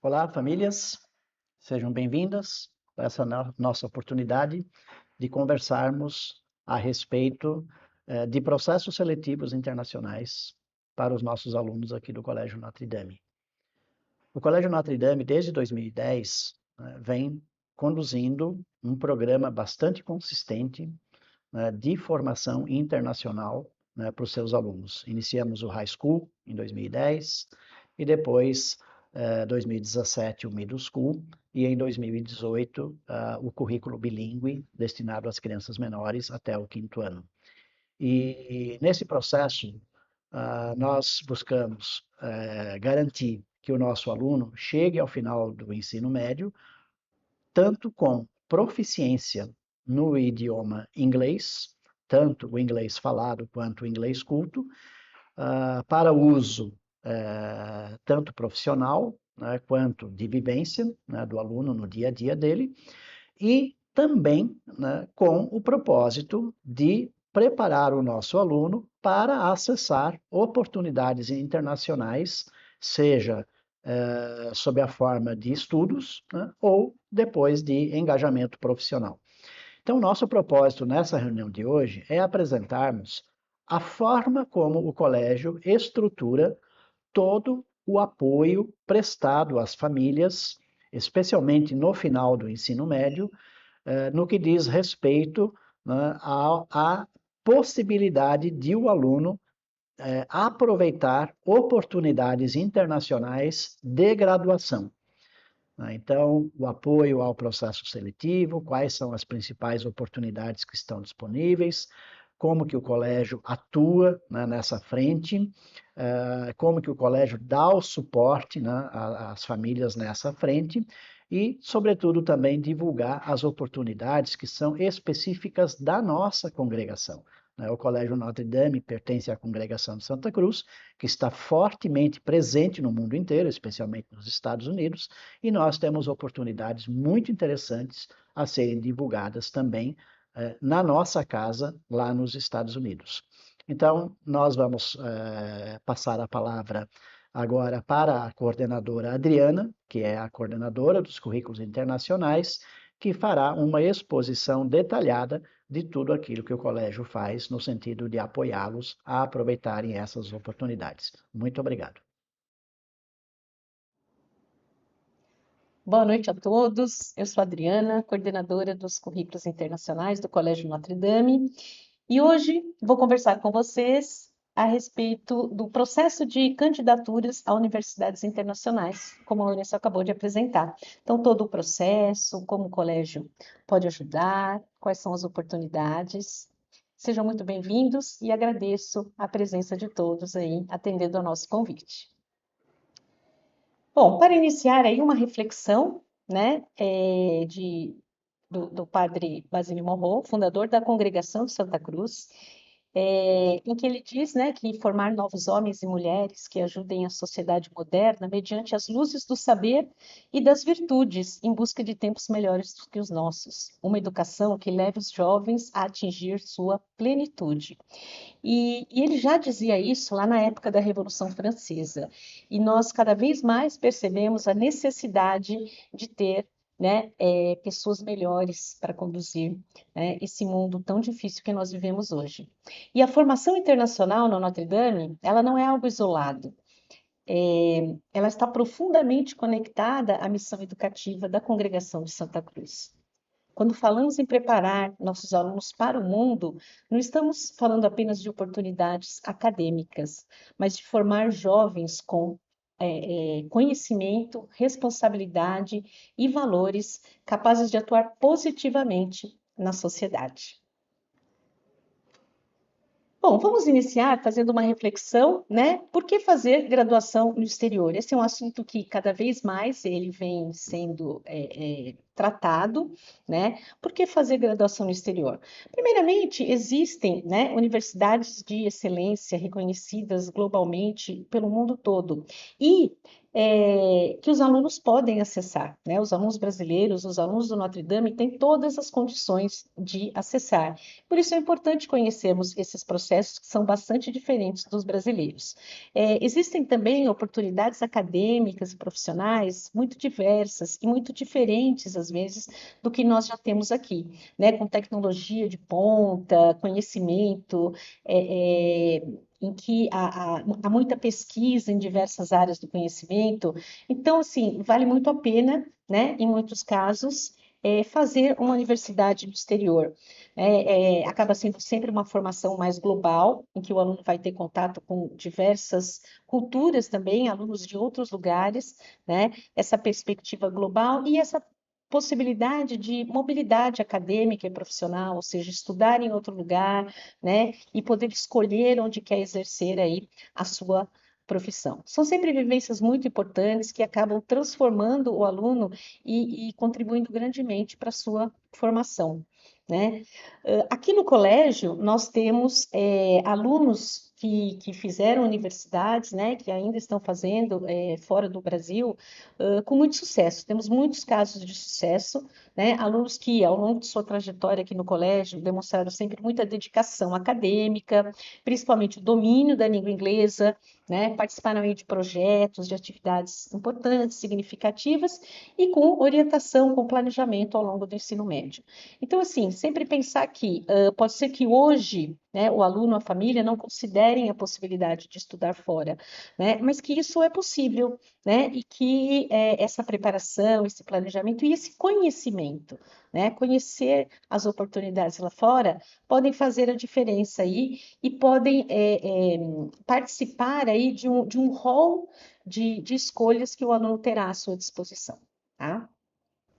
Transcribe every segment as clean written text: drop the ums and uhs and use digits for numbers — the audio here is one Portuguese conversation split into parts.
Olá, famílias, sejam bem-vindas a essa nossa oportunidade de conversarmos a respeito de processos seletivos internacionais para os nossos alunos aqui do Colégio Notre Dame. O Colégio Notre Dame, desde 2010, vem conduzindo um programa bastante consistente de formação internacional para os seus alunos. Iniciamos o High School em 2010 e depois, 2017, o Middle School e em 2018, o currículo bilíngue destinado às crianças menores até o 5º ano. E nesse processo, nós buscamos garantir que o nosso aluno chegue ao final do ensino médio tanto com proficiência no idioma inglês, tanto o inglês falado quanto o inglês culto, para uso tanto profissional, né, quanto de vivência, né, do aluno no dia a dia dele, e também, né, com o propósito de preparar o nosso aluno para acessar oportunidades internacionais, seja sob a forma de estudos, né, ou depois de engajamento profissional. Então, nosso propósito nessa reunião de hoje é apresentarmos a forma como o colégio estrutura todo o apoio prestado às famílias, especialmente no final do ensino médio, no que diz respeito, né, à possibilidade de o aluno aproveitar oportunidades internacionais de graduação. Então, o apoio ao processo seletivo, quais são as principais oportunidades que estão disponíveis, como que o colégio atua, né, nessa frente, como que o colégio dá o suporte, né, às famílias nessa frente e, sobretudo, também divulgar as oportunidades que são específicas da nossa congregação. O Colégio Notre Dame pertence à Congregação de Santa Cruz, que está fortemente presente no mundo inteiro, especialmente nos Estados Unidos, e nós temos oportunidades muito interessantes a serem divulgadas também na nossa casa, lá nos Estados Unidos. Então, nós vamos passar a palavra agora para a coordenadora Adriana, que é a coordenadora dos currículos internacionais, que fará uma exposição detalhada de tudo aquilo que o colégio faz no sentido de apoiá-los a aproveitarem essas oportunidades. Muito obrigado. Boa noite a todos. Eu sou a Adriana, coordenadora dos currículos internacionais do Colégio Notre Dame, e hoje vou conversar com vocês a respeito do processo de candidaturas a universidades internacionais, como a Lourenço acabou de apresentar. Então, todo o processo, como o colégio pode ajudar, quais são as oportunidades. Sejam muito bem-vindos e agradeço a presença de todos aí, atendendo ao nosso convite. Bom, para iniciar aí uma reflexão, né, do padre Basílio Monroe, fundador da Congregação de Santa Cruz, em que ele diz, né, que formar novos homens e mulheres que ajudem a sociedade moderna mediante as luzes do saber e das virtudes, em busca de tempos melhores do que os nossos. Uma educação que leve os jovens a atingir sua plenitude. E ele já dizia isso lá na época da Revolução Francesa. E nós cada vez mais percebemos a necessidade de ter, né, pessoas melhores para conduzir, né, esse mundo tão difícil que nós vivemos hoje. E a formação internacional na Notre Dame, ela não é algo isolado. Ela está profundamente conectada à missão educativa da Congregação de Santa Cruz. Quando falamos em preparar nossos alunos para o mundo, não estamos falando apenas de oportunidades acadêmicas, mas de formar jovens com conhecimento, responsabilidade e valores capazes de atuar positivamente na sociedade. Bom, vamos iniciar fazendo uma reflexão, né? Por que fazer graduação no exterior? Esse é um assunto que cada vez mais ele vem sendo tratado, né? Por que fazer graduação no exterior? Primeiramente, existem, né, universidades de excelência reconhecidas globalmente pelo mundo todo. E que os alunos podem acessar, né? Os alunos brasileiros, os alunos do Notre Dame têm todas as condições de acessar. Por isso é importante conhecermos esses processos que são bastante diferentes dos brasileiros. Existem também oportunidades acadêmicas e profissionais muito diversas e muito diferentes, às vezes, do que nós já temos aqui, né? Com tecnologia de ponta, conhecimento, em que há muita pesquisa em diversas áreas do conhecimento. Então, assim, vale muito a pena, né, em muitos casos, fazer uma universidade no exterior. Acaba sendo sempre uma formação mais global, em que o aluno vai ter contato com diversas culturas também, alunos de outros lugares, né? Essa perspectiva global e essa possibilidade de mobilidade acadêmica e profissional, ou seja, estudar em outro lugar, né, e poder escolher onde quer exercer aí a sua profissão. São sempre vivências muito importantes que acabam transformando o aluno e contribuindo grandemente para a sua formação, né? Aqui no colégio, nós temos alunos que fizeram universidades, né, que ainda estão fazendo fora do Brasil, com muito sucesso. Temos muitos casos de sucesso, né? Alunos que, ao longo de sua trajetória aqui no colégio, demonstraram sempre muita dedicação acadêmica, principalmente o domínio da língua inglesa, né? Participaram aí de projetos, de atividades importantes, significativas e com orientação, com planejamento ao longo do ensino médio. Então, assim, sempre pensar que pode ser que hoje, né, o aluno, a família não considerem a possibilidade de estudar fora, né? Mas que isso é possível, né? E que essa preparação, esse planejamento e esse conhecimento, né? Conhecer as oportunidades lá fora podem fazer a diferença aí e podem participar aí de um rol de escolhas que o aluno terá à sua disposição, tá?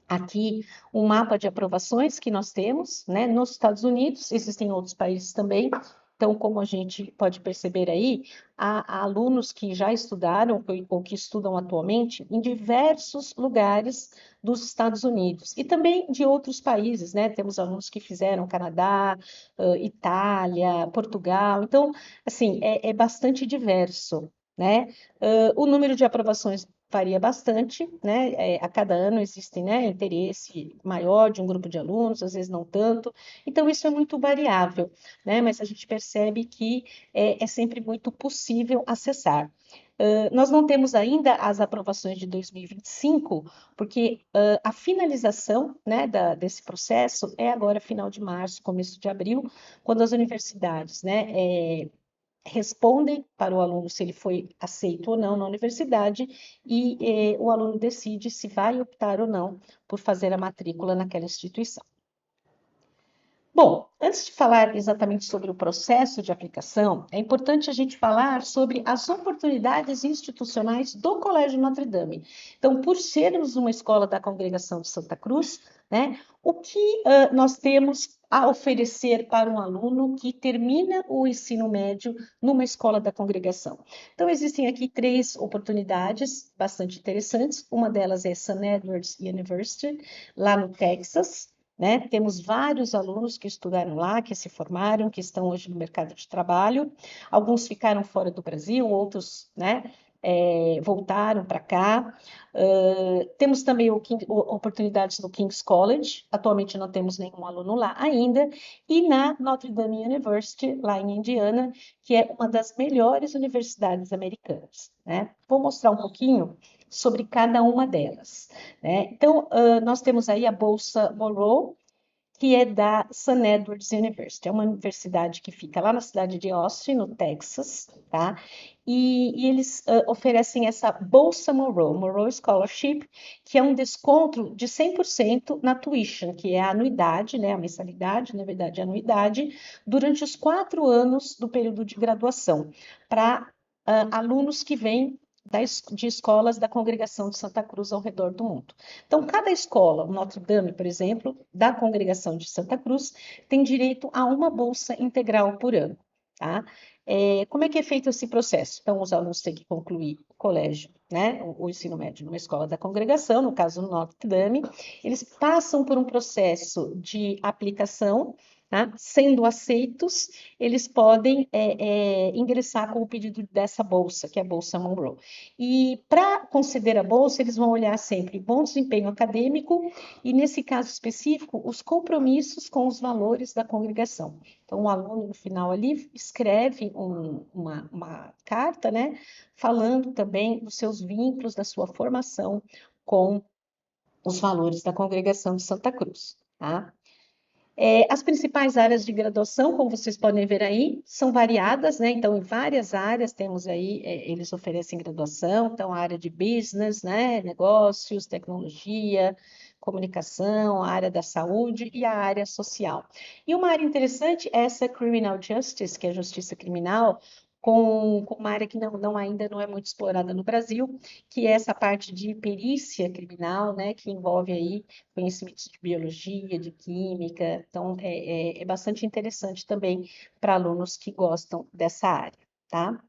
Aqui um mapa de aprovações que nós temos, né? Nos Estados Unidos, existem outros países também. Então, como a gente pode perceber aí, há alunos que já estudaram ou que estudam atualmente em diversos lugares dos Estados Unidos e também de outros países, né? Temos alunos que fizeram Canadá, Itália, Portugal. Então, assim, é bastante diverso, né? O número de aprovações varia bastante, né? A cada ano existe, né, interesse maior de um grupo de alunos, às vezes não tanto. Então, isso é muito variável, né? Mas a gente percebe que é sempre muito possível acessar. Nós não temos ainda as aprovações de 2025, porque a finalização, né, desse processo é agora final de março, começo de abril, quando as universidades, né, respondem para o aluno se ele foi aceito ou não na universidade e o aluno decide se vai optar ou não por fazer a matrícula naquela instituição. Bom, antes de falar exatamente sobre o processo de aplicação, é importante a gente falar sobre as oportunidades institucionais do Colégio Notre Dame. Então, por sermos uma escola da Congregação de Santa Cruz, né, o que nós temos a oferecer para um aluno que termina o ensino médio numa escola da congregação? Então, existem aqui 3 oportunidades bastante interessantes. Uma delas é St. Edward's University, lá no Texas, né? Temos vários alunos que estudaram lá, que se formaram, que estão hoje no mercado de trabalho. Alguns ficaram fora do Brasil, outros, né, voltaram para cá. Temos também oportunidades no King's College. Atualmente não temos nenhum aluno lá ainda. E na Notre Dame University, lá em Indiana, que é uma das melhores universidades americanas, né? Vou mostrar um pouquinho sobre cada uma delas, né? Então, nós temos aí a Bolsa Morrow, que é da St. Edward's University. É uma universidade que fica lá na cidade de Austin, no Texas, tá? E eles oferecem essa Bolsa Morrow, Morrow Scholarship, que é um desconto de 100% na tuition, que é a anuidade, né? A mensalidade, na verdade, a anuidade, durante os 4 anos do período de graduação, para alunos que vêm de escolas da Congregação de Santa Cruz ao redor do mundo. Então, cada escola, o Notre Dame, por exemplo, da Congregação de Santa Cruz, tem direito a uma bolsa integral por ano, tá? Como é que é feito esse processo? Então, os alunos têm que concluir o colégio, né, o ensino médio numa escola da congregação, no caso, no Notre Dame, eles passam por um processo de aplicação, tá? Sendo aceitos, eles podem ingressar com o pedido dessa bolsa, que é a Bolsa Monroe. E para conceder a bolsa, eles vão olhar sempre bom desempenho acadêmico e, nesse caso específico, os compromissos com os valores da congregação. Então, o aluno, no final ali, escreve uma carta, né, falando também dos seus vínculos, da sua formação com os valores da congregação de Santa Cruz, tá? As principais áreas de graduação, como vocês podem ver aí, são variadas, né? Então, em várias áreas temos aí, eles oferecem graduação, então a área de business, né? Negócios, tecnologia, comunicação, a área da saúde e a área social. E uma área interessante é essa Criminal Justice, que é a justiça criminal, com uma área que ainda não é muito explorada no Brasil, que é essa parte de perícia criminal, né? Que envolve aí conhecimentos de biologia, de química, então é bastante interessante também para alunos que gostam dessa área, tá?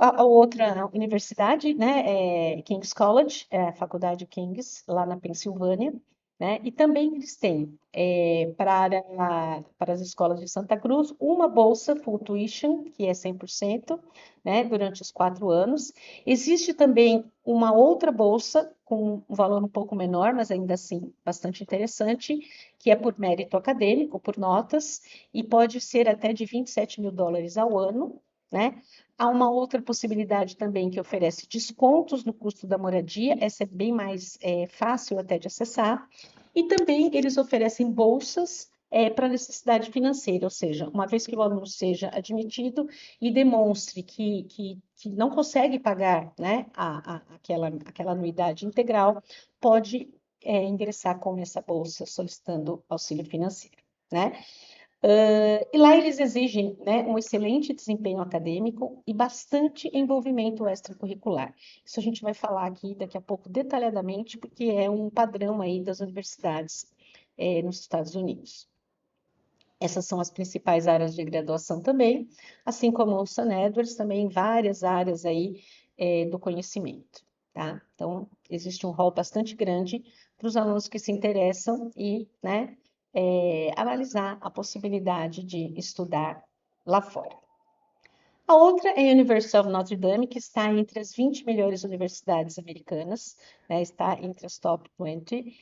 A outra universidade, né, é King's College, é a Faculdade King's, lá na Pensilvânia, né, e também eles têm, para as escolas de Santa Cruz, uma bolsa full tuition, que é 100%, né, durante os 4 anos. Existe também uma outra bolsa, com um valor um pouco menor, mas ainda assim bastante interessante, que é por mérito acadêmico, por notas, e pode ser até de US$ 27.000 ao ano, né? Há uma outra possibilidade também que oferece descontos no custo da moradia, essa é bem mais fácil até de acessar, e também eles oferecem bolsas para necessidade financeira, ou seja, uma vez que o aluno seja admitido e demonstre que não consegue pagar, né, aquela anuidade integral, pode ingressar com essa bolsa solicitando auxílio financeiro, né? E lá eles exigem, né, um excelente desempenho acadêmico e bastante envolvimento extracurricular. Isso a gente vai falar aqui daqui a pouco detalhadamente, porque é um padrão aí das universidades nos Estados Unidos. Essas são as principais áreas de graduação também, assim como o St. Edwards, também várias áreas aí do conhecimento, tá? Então, existe um rol bastante grande para os alunos que se interessam e, né, analisar a possibilidade de estudar lá fora. A outra é a University of Notre Dame, que está entre as 20 melhores universidades americanas, né, está entre as top 20.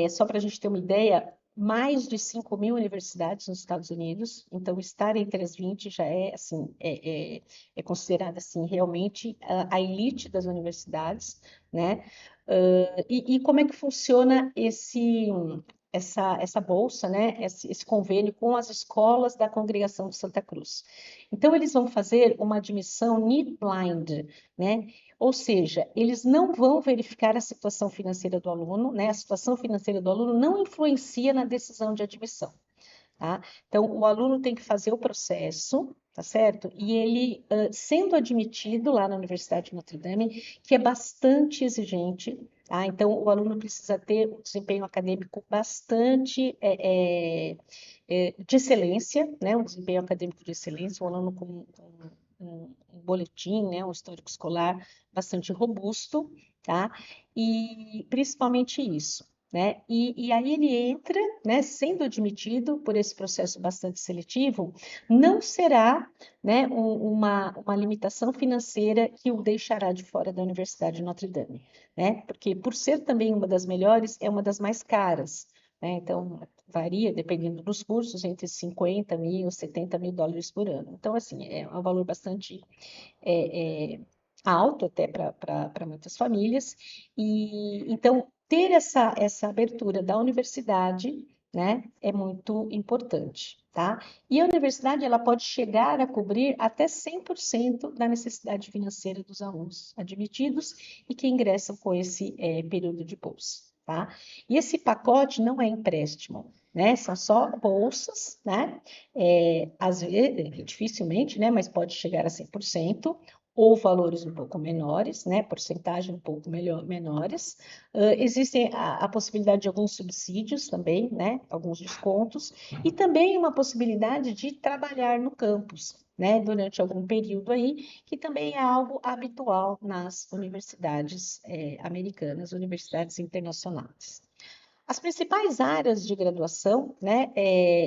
Só para a gente ter uma ideia, mais de 5.000 universidades nos Estados Unidos, então estar entre as 20 já é, assim, é considerada, assim, realmente a elite das universidades, né? E como é que funciona essa bolsa, né? Esse convênio com as escolas da Congregação de Santa Cruz? Então, eles vão fazer uma admissão need blind, né? Ou seja, eles não vão verificar a situação financeira do aluno, né? A situação financeira do aluno não influencia na decisão de admissão, tá? Então, o aluno tem que fazer o processo, tá certo? E ele, sendo admitido lá na Universidade de Notre Dame, que é bastante exigente, tá? Então, o aluno precisa ter um desempenho acadêmico bastante de excelência, né? Um desempenho acadêmico de excelência, um aluno com um boletim, né? Um histórico escolar bastante robusto, tá? E principalmente isso, né? E aí ele entra, né, sendo admitido por esse processo bastante seletivo, não será, né, uma limitação financeira que o deixará de fora da Universidade de Notre Dame, né? Porque por ser também uma das melhores, é uma das mais caras, né? Então varia, dependendo dos cursos, entre 50 mil e 70 mil dólares por ano. Então, assim, é um valor bastante alto até para muitas famílias. E então ter essa abertura da universidade, né, é muito importante, tá? E a universidade ela pode chegar a cobrir até 100% da necessidade financeira dos alunos admitidos e que ingressam com esse período de bolsa, tá? E esse pacote não é empréstimo, né? São só bolsas, né? Às vezes, dificilmente, né? Mas pode chegar a 100%, ou valores um pouco menores, né? Porcentagem um pouco menores. Existem a possibilidade de alguns subsídios também, né? Alguns descontos, e também uma possibilidade de trabalhar no campus, né? Durante algum período aí, que também é algo habitual nas universidades americanas, universidades internacionais. As principais áreas de graduação, né,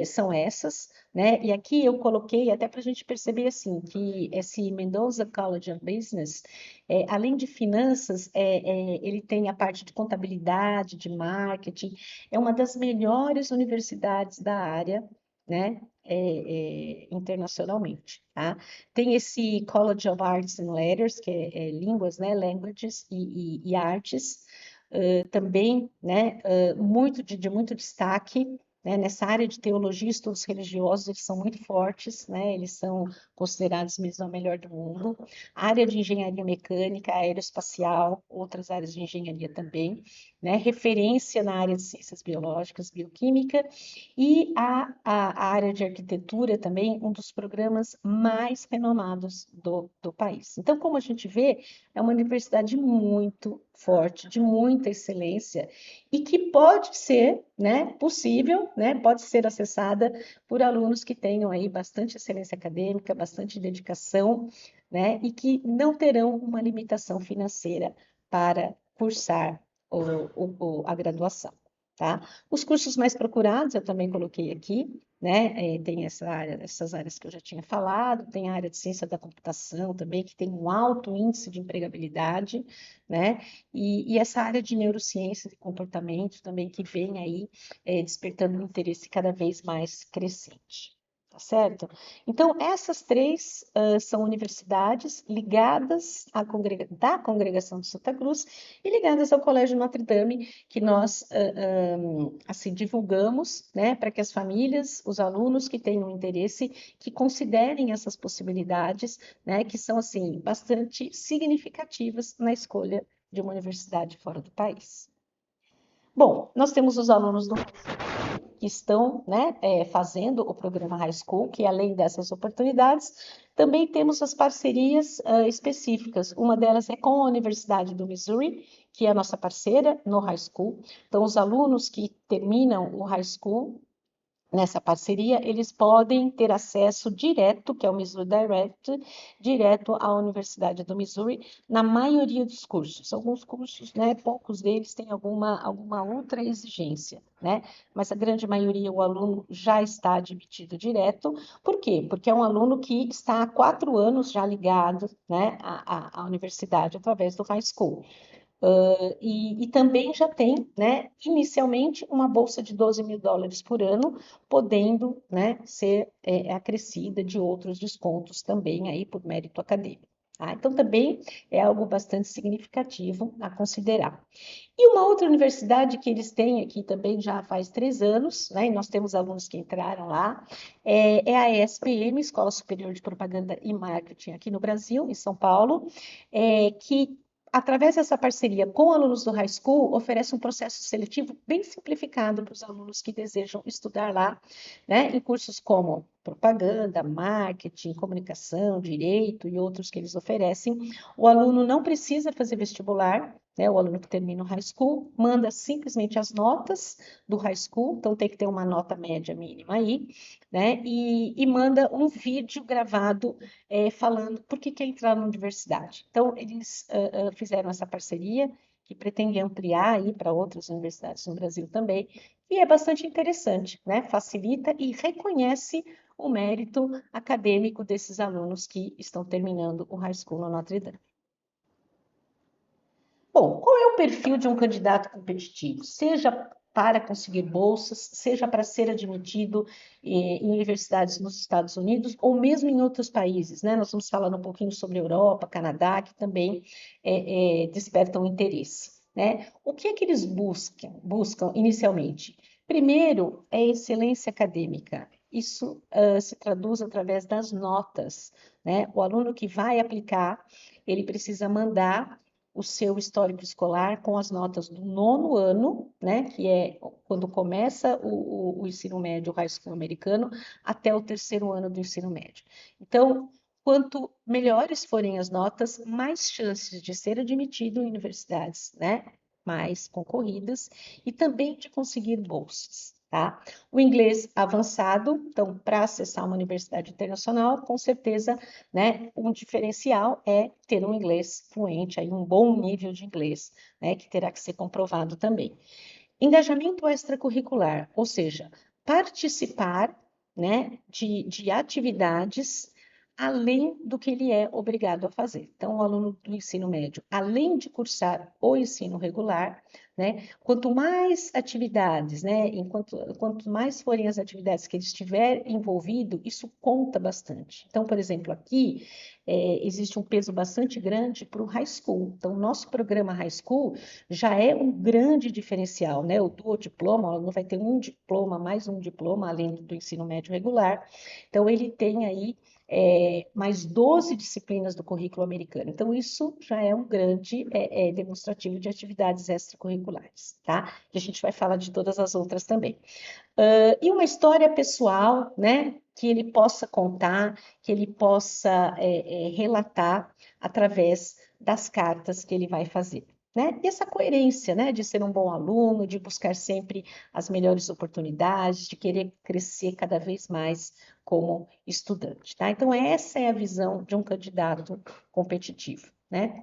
são essas, né, e aqui eu coloquei até para a gente perceber assim que esse Mendoza College of Business, além de finanças, ele tem a parte de contabilidade, de marketing, é uma das melhores universidades da área, né, internacionalmente, tá? Tem esse College of Arts and Letters, que é línguas, né, languages e artes, também, né, de muito destaque, né, nessa área de teologia, estudos religiosos, eles são muito fortes, né, eles são considerados mesmo a melhor do mundo. A área de engenharia mecânica, aeroespacial, outras áreas de engenharia também, né, referência na área de ciências biológicas, bioquímica, e a área de arquitetura também, um dos programas mais renomados do país. Então, como a gente vê, é uma universidade muito forte, de muita excelência, e que pode ser, né, possível, né, pode ser acessada por alunos que tenham aí bastante excelência acadêmica, bastante dedicação, né, e que não terão uma limitação financeira para cursar a graduação, tá? Os cursos mais procurados eu também coloquei aqui, né? Tem essas áreas que eu já tinha falado, tem a área de ciência da computação também, que tem um alto índice de empregabilidade, né? E essa área de neurociência e comportamento também, que vem aí despertando um interesse cada vez mais crescente. Tá certo? Então, essas três são universidades ligadas da Congregação de Santa Cruz e ligadas ao Colégio Notre Dame, que nós assim divulgamos, né, para que as famílias, os alunos que tenham interesse, que considerem essas possibilidades, né, que são assim bastante significativas na escolha de uma universidade fora do país. Bom, nós temos os alunos que estão, né, fazendo o programa High School, que além dessas oportunidades, também temos as parcerias específicas. Uma delas é com a Universidade do Missouri, que é a nossa parceira no High School. Então, os alunos que terminam o High School nessa parceria, eles podem ter acesso direto, que é o Missouri Direct, direto à Universidade do Missouri, na maioria dos cursos. Alguns cursos, né, poucos deles têm alguma outra exigência, né? Mas a grande maioria, o aluno já está admitido direto. Por quê? Porque é um aluno que está há 4 anos já ligado, né, à universidade através do High School. E também já tem, né, inicialmente, uma bolsa de $12.000 por ano, podendo, né, ser acrescida de outros descontos também aí por mérito acadêmico. Tá? Então, também é algo bastante significativo a considerar. E uma outra universidade que eles têm aqui também já faz 3 anos, né, e nós temos alunos que entraram lá, é a ESPM, Escola Superior de Propaganda e Marketing, aqui no Brasil, em São Paulo, que através dessa parceria com alunos do High School, oferece um processo seletivo bem simplificado para os alunos que desejam estudar lá, né, em cursos como propaganda, marketing, comunicação, direito e outros que eles oferecem. O aluno não precisa fazer vestibular, né, o aluno que termina o High School manda simplesmente as notas do High School, então tem que ter uma nota média mínima aí, né, e manda um vídeo gravado falando por que quer entrar na universidade. Então, eles fizeram essa parceria, que pretende ampliar aí para outras universidades no Brasil também, e é bastante interessante, né? Facilita e reconhece o mérito acadêmico desses alunos que estão terminando o High School no Notre Dame. Bom, qual é o perfil de um candidato competitivo? Seja para conseguir bolsas, seja para ser admitido em universidades nos Estados Unidos ou mesmo em outros países, né? Nós vamos falar um pouquinho sobre Europa, Canadá, que também despertam interesse, né? O que é que eles buscam inicialmente? Primeiro, é excelência acadêmica. Isso se traduz através das notas, né? O aluno que vai aplicar, ele precisa mandar o seu histórico escolar com as notas do 9º ano, né, que é quando começa o ensino médio, o high school americano, até o 3º ano do ensino médio. Então, quanto melhores forem as notas, mais chances de ser admitido em universidades, né, mais concorridas e também de conseguir bolsas. Tá? O inglês avançado, então, para acessar uma universidade internacional, com certeza, né, um diferencial é ter um inglês fluente, aí um bom nível de inglês, né, que terá que ser comprovado também. Engajamento extracurricular, ou seja, participar, né, de atividades além do que ele é obrigado a fazer. Então, o aluno do ensino médio, além de cursar o ensino regular, né, quanto mais atividades, né, quanto mais forem as atividades que ele estiver envolvido, isso conta bastante. Então, por exemplo, aqui existe um peso bastante grande para o high school. Então, o nosso programa high school já é um grande diferencial, né? O dual diploma, o aluno vai ter um diploma, mais um diploma, além do ensino médio regular. Então, ele tem aí mais 12 disciplinas do currículo americano. Então, isso já é um grande demonstrativo de atividades extracurriculares, tá? E a gente vai falar de todas as outras também. E uma história pessoal, né? Que ele possa contar, que ele possa relatar através das cartas que ele vai fazer. Né? E essa coerência, né, de ser um bom aluno, de buscar sempre as melhores oportunidades, de querer crescer cada vez mais como estudante, tá? Então, essa é a visão de um candidato competitivo, né?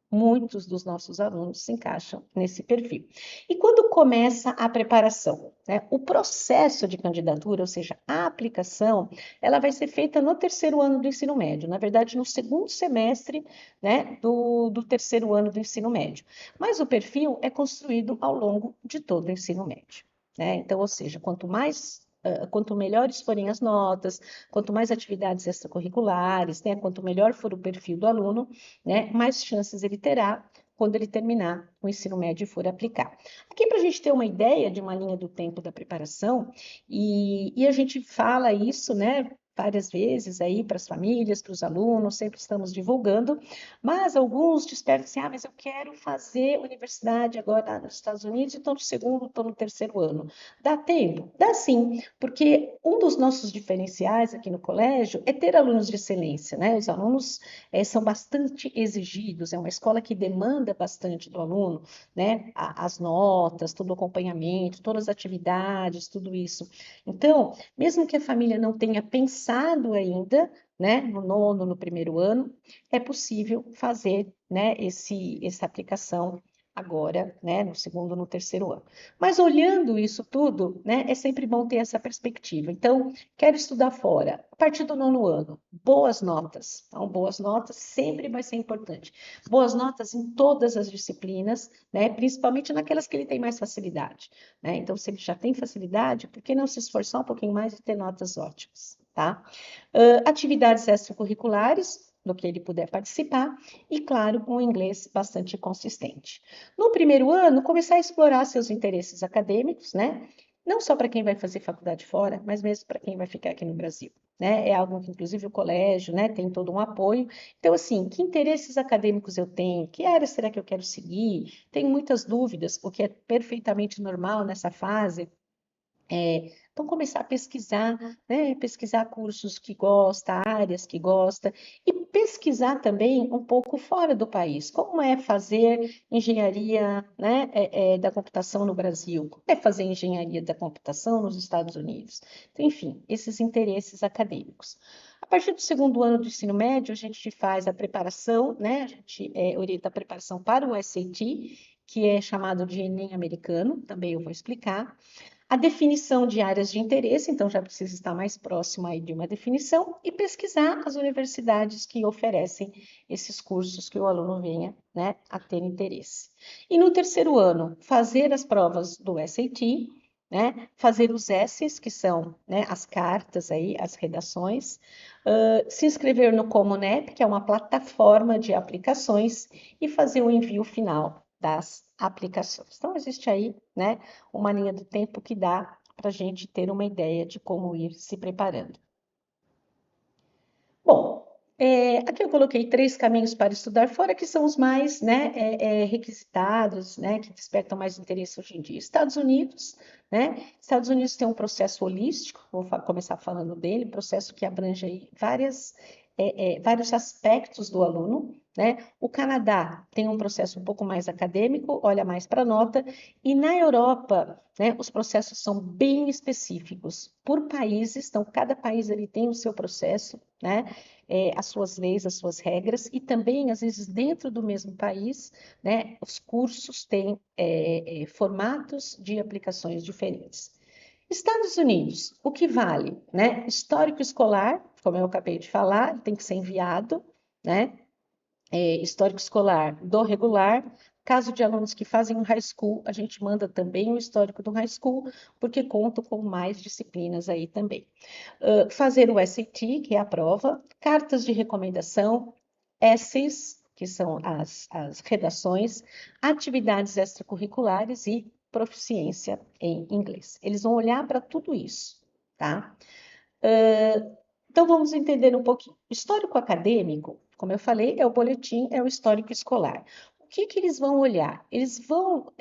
Muitos dos nossos alunos se encaixam nesse perfil. E quando começa a preparação, né? O processo de candidatura, ou seja, a aplicação, ela vai ser feita no terceiro ano do ensino médio, na verdade, no segundo semestre, né, do terceiro ano do ensino médio. Mas o perfil é construído ao longo de todo o ensino médio, né? Então, ou seja, quanto melhores forem as notas, quanto mais atividades extracurriculares, né, quanto melhor for o perfil do aluno, né, mais chances ele terá quando ele terminar o ensino médio e for aplicar. Aqui, para a gente ter uma ideia de uma linha do tempo da preparação, e a gente fala isso, né, várias vezes aí para as famílias, para os alunos, sempre estamos divulgando, mas alguns despertam assim, mas eu quero fazer universidade agora nos Estados Unidos e estou no segundo, estou no terceiro ano. Dá tempo? Dá sim, porque um dos nossos diferenciais aqui no colégio é ter alunos de excelência, né? Os alunos são bastante exigidos, é uma escola que demanda bastante do aluno, né? As notas, todo o acompanhamento, todas as atividades, tudo isso. Então, mesmo que a família não tenha pensado ainda, né, no nono, no primeiro ano, é possível fazer, né, essa aplicação agora, né, no segundo, no terceiro ano. Mas olhando isso tudo, né, é sempre bom ter essa perspectiva. Então, quero estudar fora, a partir do nono ano, boas notas. Então, boas notas sempre vai ser importante. Boas notas em todas as disciplinas, né, principalmente naquelas que ele tem mais facilidade, né? Então, se ele já tem facilidade, por que não se esforçar um pouquinho mais e ter notas ótimas, tá? Atividades extracurriculares, do que ele puder participar, e, claro, um inglês bastante consistente. No primeiro ano, começar a explorar seus interesses acadêmicos, né? Não só para quem vai fazer faculdade fora, mas mesmo para quem vai ficar aqui no Brasil, né? É algo que, inclusive, o colégio, né, tem todo um apoio. Então, assim, que interesses acadêmicos eu tenho? Que área será que eu quero seguir? Tenho muitas dúvidas, o que é perfeitamente normal nessa fase. Então, começar a pesquisar, né? Pesquisar cursos que gosta, áreas que gosta, e pesquisar também um pouco fora do país. Como é fazer engenharia, né, da computação no Brasil? Como é fazer engenharia da computação nos Estados Unidos? Então, enfim, esses interesses acadêmicos. A partir do segundo ano do ensino médio, a gente faz a preparação, né? A gente orienta a preparação para o SAT, que é chamado de Enem americano, também eu vou explicar. A definição de áreas de interesse, então já precisa estar mais próximo aí de uma definição, e pesquisar as universidades que oferecem esses cursos que o aluno venha, né, a ter interesse. E no terceiro ano, fazer as provas do SAT, né, fazer os S's, que são, né, as cartas aí, as redações, se inscrever no Comunep, que é uma plataforma de aplicações, e fazer o envio final das aplicações. Então, existe aí, né, uma linha do tempo que dá para a gente ter uma ideia de como ir se preparando. Bom, aqui eu coloquei 3 caminhos para estudar fora, que são os mais, né, requisitados, né, que despertam mais interesse hoje em dia. Estados Unidos, né? Estados Unidos tem um processo holístico, vou começar falando dele, processo que abrange aí vários aspectos do aluno, né? O Canadá tem um processo um pouco mais acadêmico, olha mais para a nota, e na Europa, né, os processos são bem específicos por países, então cada país ele tem o seu processo, né? as suas leis, as suas regras, e também, às vezes, dentro do mesmo país, né, os cursos têm formatos de aplicações diferentes. Estados Unidos, o que vale, né? Histórico escolar, como eu acabei de falar, tem que ser enviado, né? Histórico escolar do regular. Caso de alunos que fazem um high school, a gente manda também o histórico do high school, porque conto com mais disciplinas aí também. Fazer o SAT, que é a prova, cartas de recomendação, essays, que são as redações, atividades extracurriculares e proficiência em inglês. Eles vão olhar para tudo isso, tá? Então, vamos entender um pouquinho. Histórico acadêmico, como eu falei, é o boletim, é o histórico escolar. O que eles vão olhar? Eles vão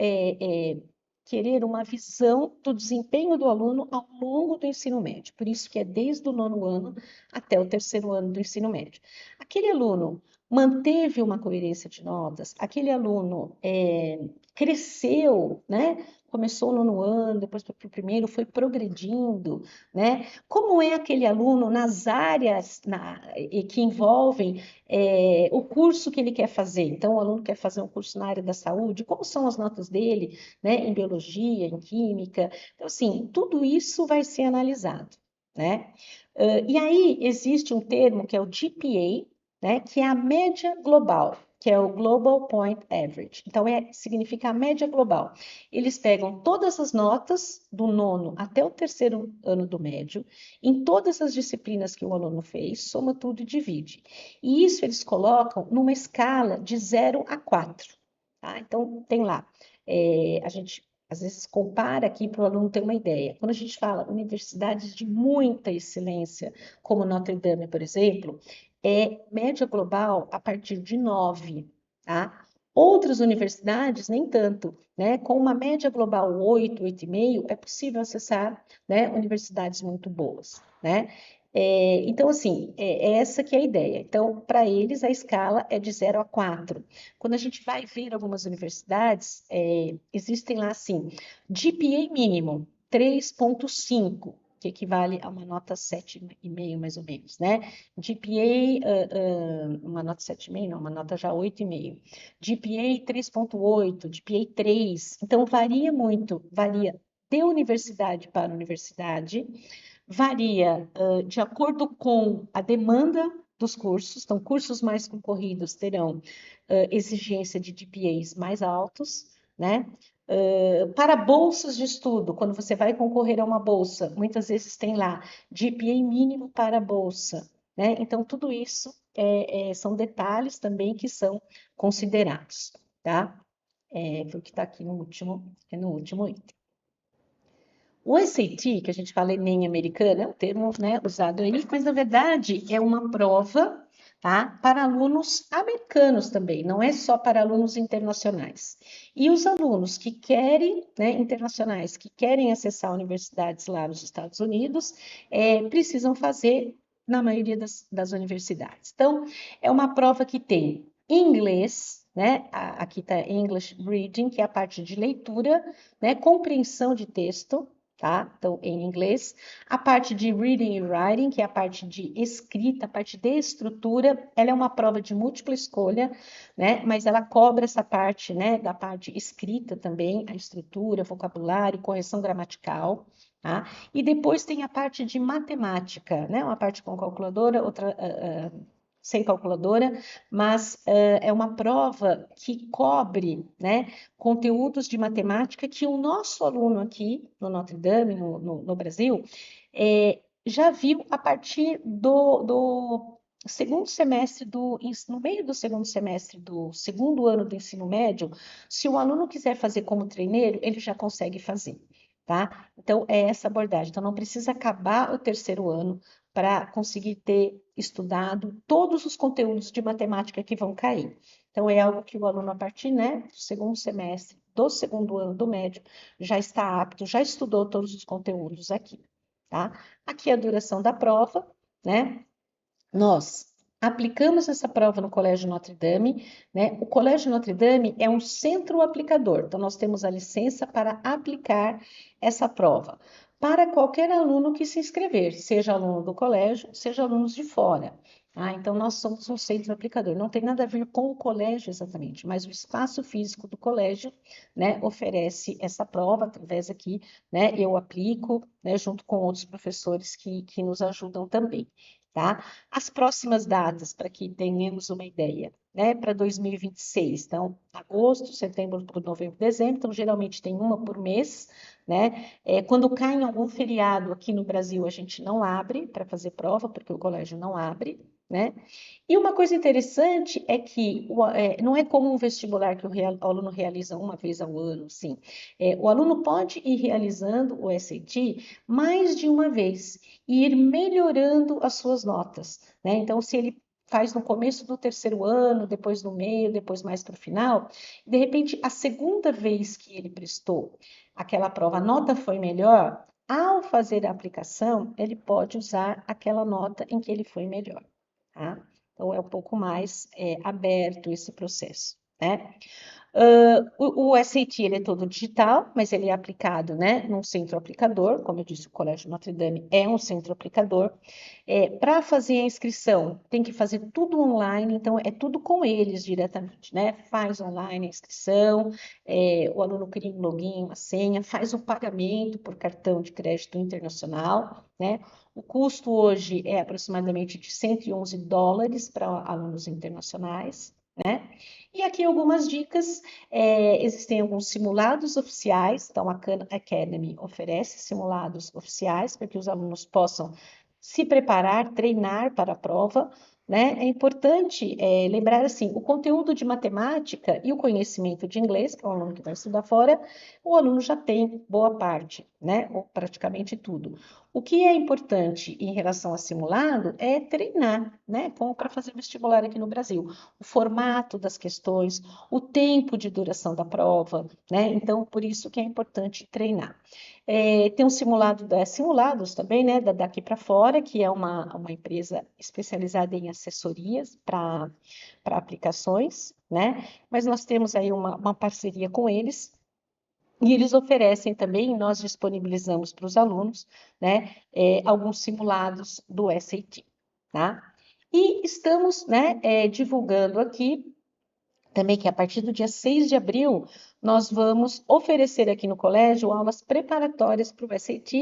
querer uma visão do desempenho do aluno ao longo do ensino médio. Por isso que é desde o 9º ano até o 3º ano do ensino médio. Aquele aluno manteve uma coerência de notas, aquele aluno cresceu, né? Começou no 9º ano, depois para o 1º, foi progredindo, né? Como é aquele aluno nas áreas que envolvem o curso que ele quer fazer? Então, o aluno quer fazer um curso na área da saúde, como são as notas dele, né? Em biologia, em química. Então, assim, tudo isso vai ser analisado, né? E aí existe um termo que é o GPA, né? Que é a média global, que é o Global Point Average. Então, significa a média global. Eles pegam todas as notas do 9º até o 3º ano do médio, em todas as disciplinas que o aluno fez, soma tudo e divide. E isso eles colocam numa escala de 0 a 4. Tá? Então, tem lá, a gente às vezes compara aqui para o aluno ter uma ideia. Quando a gente fala universidades de muita excelência, como Notre Dame, por exemplo, média global a partir de 9, tá? Outras universidades, nem tanto, né? Com uma média global 8, 8,5, é possível acessar, né, universidades muito boas, né? Então, assim, essa que é a ideia. Então, para eles, a escala é de 0 a 4. Quando a gente vai ver algumas universidades, existem lá, assim, GPA mínimo, 3,5, que equivale a uma nota 7,5, mais ou menos, né? GPA, uma nota 7,5, não, uma nota já 8,5. GPA 3,8, GPA 3. Então, varia muito, varia de universidade para universidade, varia de acordo com a demanda dos cursos. Então, cursos mais concorridos terão exigência de GPAs mais altos, né? Para bolsas de estudo, quando você vai concorrer a uma bolsa, muitas vezes tem lá GPA mínimo para a bolsa, né? Então, tudo isso são detalhes também que são considerados, tá? Foi o que está aqui no último item. O SAT, que a gente fala Enem americano, é um termo, né, usado aí, mas na verdade é uma prova, tá, para alunos americanos também, não é só para alunos internacionais. E os alunos que querem, né, internacionais, que querem acessar universidades lá nos Estados Unidos, precisam fazer na maioria das universidades. Então, é uma prova que tem inglês, né? Aqui está English Reading, que é a parte de leitura, né? Compreensão de texto, tá? Então, em inglês. A parte de reading e writing, que é a parte de escrita, a parte de estrutura, ela é uma prova de múltipla escolha, né? Mas ela cobra essa parte, né? Da parte escrita também, a estrutura, vocabulário, correção gramatical, tá? E depois tem a parte de matemática, né? Uma parte com calculadora, outra sem calculadora, mas é uma prova que cobre, né, conteúdos de matemática que o nosso aluno aqui no Notre Dame, no Brasil, já viu a partir do segundo semestre no meio do segundo semestre do 2º ano do ensino médio. Se o aluno quiser fazer como treineiro, ele já consegue fazer, tá? Então, é essa abordagem. Então, não precisa acabar o 3º ano para conseguir ter estudado todos os conteúdos de matemática que vão cair. Então, é algo que o aluno, a partir, né, do segundo semestre, do 2º ano do médio, já está apto, já estudou todos os conteúdos aqui, tá? Aqui a duração da prova, né? Nós aplicamos essa prova no Colégio Notre Dame, né? O Colégio Notre Dame é um centro aplicador, então nós temos a licença para aplicar essa prova para qualquer aluno que se inscrever, seja aluno do colégio, seja alunos de fora. Ah, então nós somos um centro aplicador. Não tem nada a ver com o colégio exatamente, mas o espaço físico do colégio, né, oferece essa prova através aqui, né, eu aplico, né, junto com outros professores que nos ajudam também, tá? As próximas datas, para que tenhamos uma ideia, né, para 2026, então, agosto, setembro, outubro, novembro, dezembro, então geralmente tem uma por mês, né? Quando cai em algum feriado aqui no Brasil, a gente não abre para fazer prova, porque o colégio não abre, né? E uma coisa interessante é que não é como um vestibular que o aluno realiza uma vez ao ano, sim. O aluno pode ir realizando o SAT mais de uma vez e ir melhorando as suas notas, né? Então, se ele faz no começo do terceiro ano, depois no meio, depois mais para o final, de repente, a segunda vez que ele prestou aquela prova, a nota foi melhor, ao fazer a aplicação, ele pode usar aquela nota em que ele foi melhor, tá? Então, é um pouco mais aberto esse processo, né? O SAT ele é todo digital, mas ele é aplicado, né, num centro aplicador, como eu disse, o Colégio Notre Dame é um centro aplicador. Para fazer a inscrição, tem que fazer tudo online, então é tudo com eles diretamente, né? Faz online a inscrição, o aluno cria um login, uma senha, faz o pagamento por cartão de crédito internacional, né? O custo hoje é aproximadamente de US$ 111 para alunos internacionais, né? E aqui algumas dicas, existem alguns simulados oficiais, então a Khan Academy oferece simulados oficiais para que os alunos possam se preparar, treinar para a prova, né? É importante lembrar assim, o conteúdo de matemática e o conhecimento de inglês, que é o aluno que vai estudar fora, o aluno já tem boa parte, né? Ou praticamente tudo. O que é importante em relação a simulado é treinar, né? Como para fazer vestibular aqui no Brasil. O formato das questões, o tempo de duração da prova, né? Então, por isso que é importante treinar. Tem um simulados também, né, Daqui para Fora, que é uma empresa especializada em assessorias para aplicações, né? Mas nós temos aí uma parceria com eles. E eles oferecem também, nós disponibilizamos para os alunos, né, alguns simulados do SAT, tá? E estamos, né, divulgando aqui também que a partir do dia 6 de abril, nós vamos oferecer aqui no colégio aulas preparatórias para o SAT,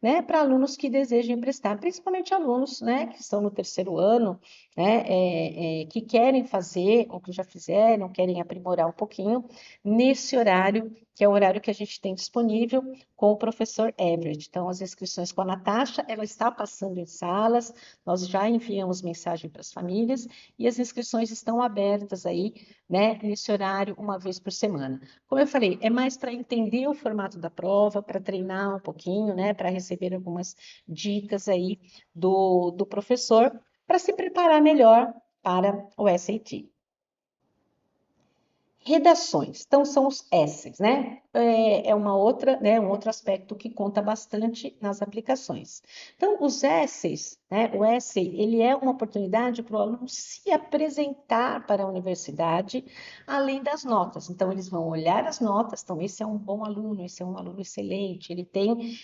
né, para alunos que desejem prestar, principalmente alunos, né, que estão no terceiro ano, né, que querem fazer, ou que já fizeram, querem aprimorar um pouquinho, nesse horário, que é o horário que a gente tem disponível com o professor Everett. Então, as inscrições com a Natasha, ela está passando em salas, nós já enviamos mensagem para as famílias, e as inscrições estão abertas aí, né, nesse horário, uma vez por semana. Como eu falei, é mais para entender o formato da prova, para treinar um pouquinho, né, para receber algumas dicas aí do professor, para se preparar melhor para o SAT. Redações, então são os essays, né? É uma outra, né, um outro aspecto que conta bastante nas aplicações. Então, os essays, né, o essay, ele é uma oportunidade para o aluno se apresentar para a universidade, além das notas. Então, eles vão olhar as notas, então, esse é um bom aluno, esse é um aluno excelente, ele tem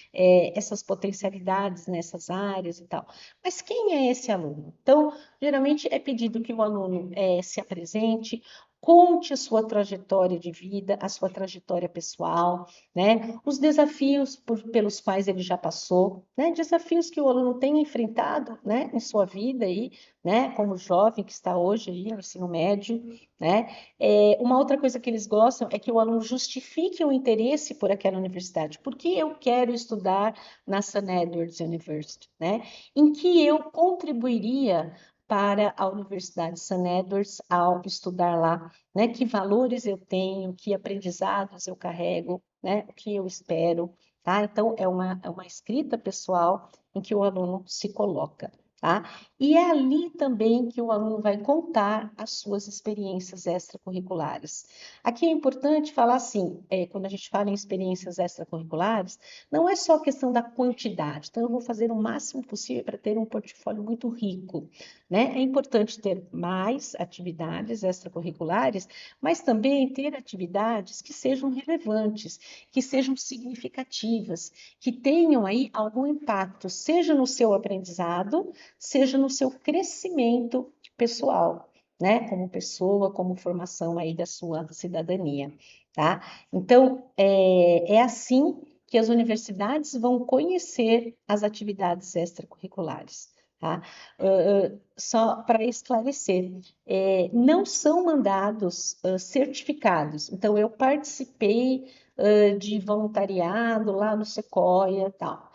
essas potencialidades nessas áreas e tal. Mas quem é esse aluno? Então, geralmente é pedido que o aluno se apresente, conte a sua trajetória de vida, a sua trajetória pessoal, né? Os desafios pelos quais ele já passou, né? Desafios que o aluno tem enfrentado, né? Em sua vida aí, né? Como jovem que está hoje aí no ensino médio, né? Uma outra coisa que eles gostam é que o aluno justifique o interesse por aquela universidade. Por que eu quero estudar na St. Edwards University, né? Em que eu contribuiria para a Universidade St. Edwards ao estudar lá, né? Que valores eu tenho, que aprendizados eu carrego, né? O que eu espero, tá? Então, é uma escrita pessoal em que o aluno se coloca, tá? E é ali também que o aluno vai contar as suas experiências extracurriculares. Aqui é importante falar assim, quando a gente fala em experiências extracurriculares, não é só questão da quantidade, então eu vou fazer o máximo possível para ter um portfólio muito rico, né? É importante ter mais atividades extracurriculares, mas também ter atividades que sejam relevantes, que sejam significativas, que tenham aí algum impacto, seja no seu aprendizado, seja no seu crescimento pessoal, né? Como pessoa, como formação aí da sua cidadania, tá? Então, é assim que as universidades vão conhecer as atividades extracurriculares, tá? Só para esclarecer, não são mandados certificados. Então, eu participei de voluntariado lá no Sequoia e tal.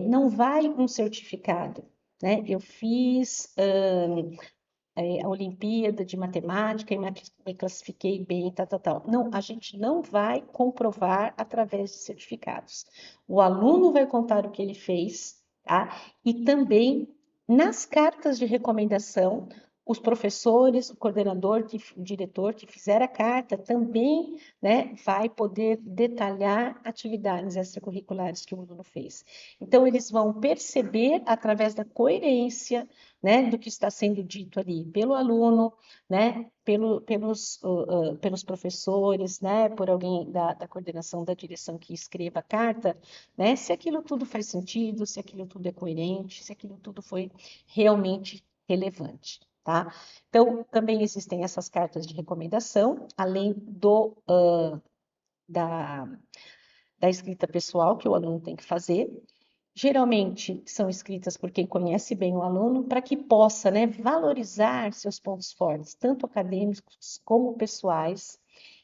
Não vai um certificado, né? Eu fiz a Olimpíada de Matemática e me classifiquei bem, tal, tal, tal. Não, a gente não vai comprovar através de certificados. O aluno vai contar o que ele fez, tá? E também nas cartas de recomendação, os professores, o coordenador, o diretor que fizer a carta também, né, vai poder detalhar atividades extracurriculares que o aluno fez. Então, eles vão perceber através da coerência, né, do que está sendo dito ali pelo aluno, né, pelos professores, né, por alguém da coordenação da direção que escreva a carta, né, se aquilo tudo faz sentido, se aquilo tudo é coerente, se aquilo tudo foi realmente relevante, tá? Então, também existem essas cartas de recomendação, além da, da escrita pessoal que o aluno tem que fazer. Geralmente são escritas por quem conhece bem o aluno, para que possa, né, valorizar seus pontos fortes, tanto acadêmicos como pessoais.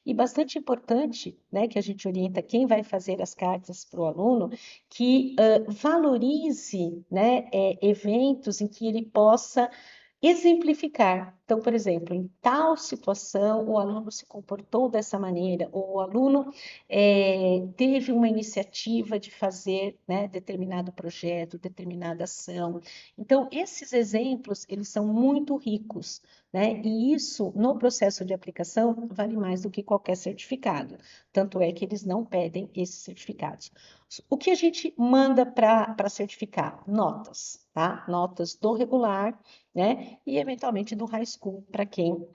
E bastante importante, né, que a gente orienta quem vai fazer as cartas para o aluno, que valorize, né, eventos em que ele possa exemplificar. Então, por exemplo, em tal situação, o aluno se comportou dessa maneira, ou o aluno teve uma iniciativa de fazer, né, determinado projeto, determinada ação. Então, esses exemplos, eles são muito ricos, né? E isso, no processo de aplicação, vale mais do que qualquer certificado. Tanto é que eles não pedem esses certificados. O que a gente manda para certificar? Notas, tá? Notas do regular, né? E eventualmente do high school, para quem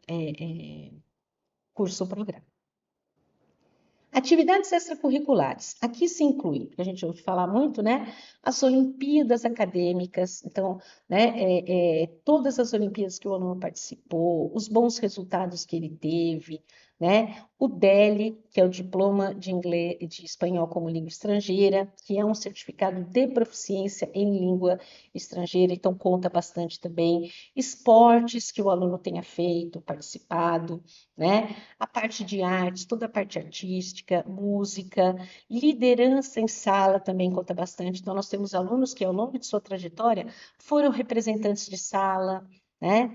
cursa o programa. Atividades extracurriculares. Aqui se inclui, que a gente ouve falar muito, né? As Olimpíadas acadêmicas, então, né? Todas as Olimpíadas que o aluno participou, os bons resultados que ele teve, né? O DELE, que é o Diploma de Inglês, de Espanhol como Língua Estrangeira, que é um certificado de proficiência em língua estrangeira, então conta bastante também. Esportes que o aluno tenha feito, participado, né? A parte de artes, toda a parte artística, música, liderança em sala também conta bastante. Então, nós temos alunos que, ao longo de sua trajetória, foram representantes de sala, né?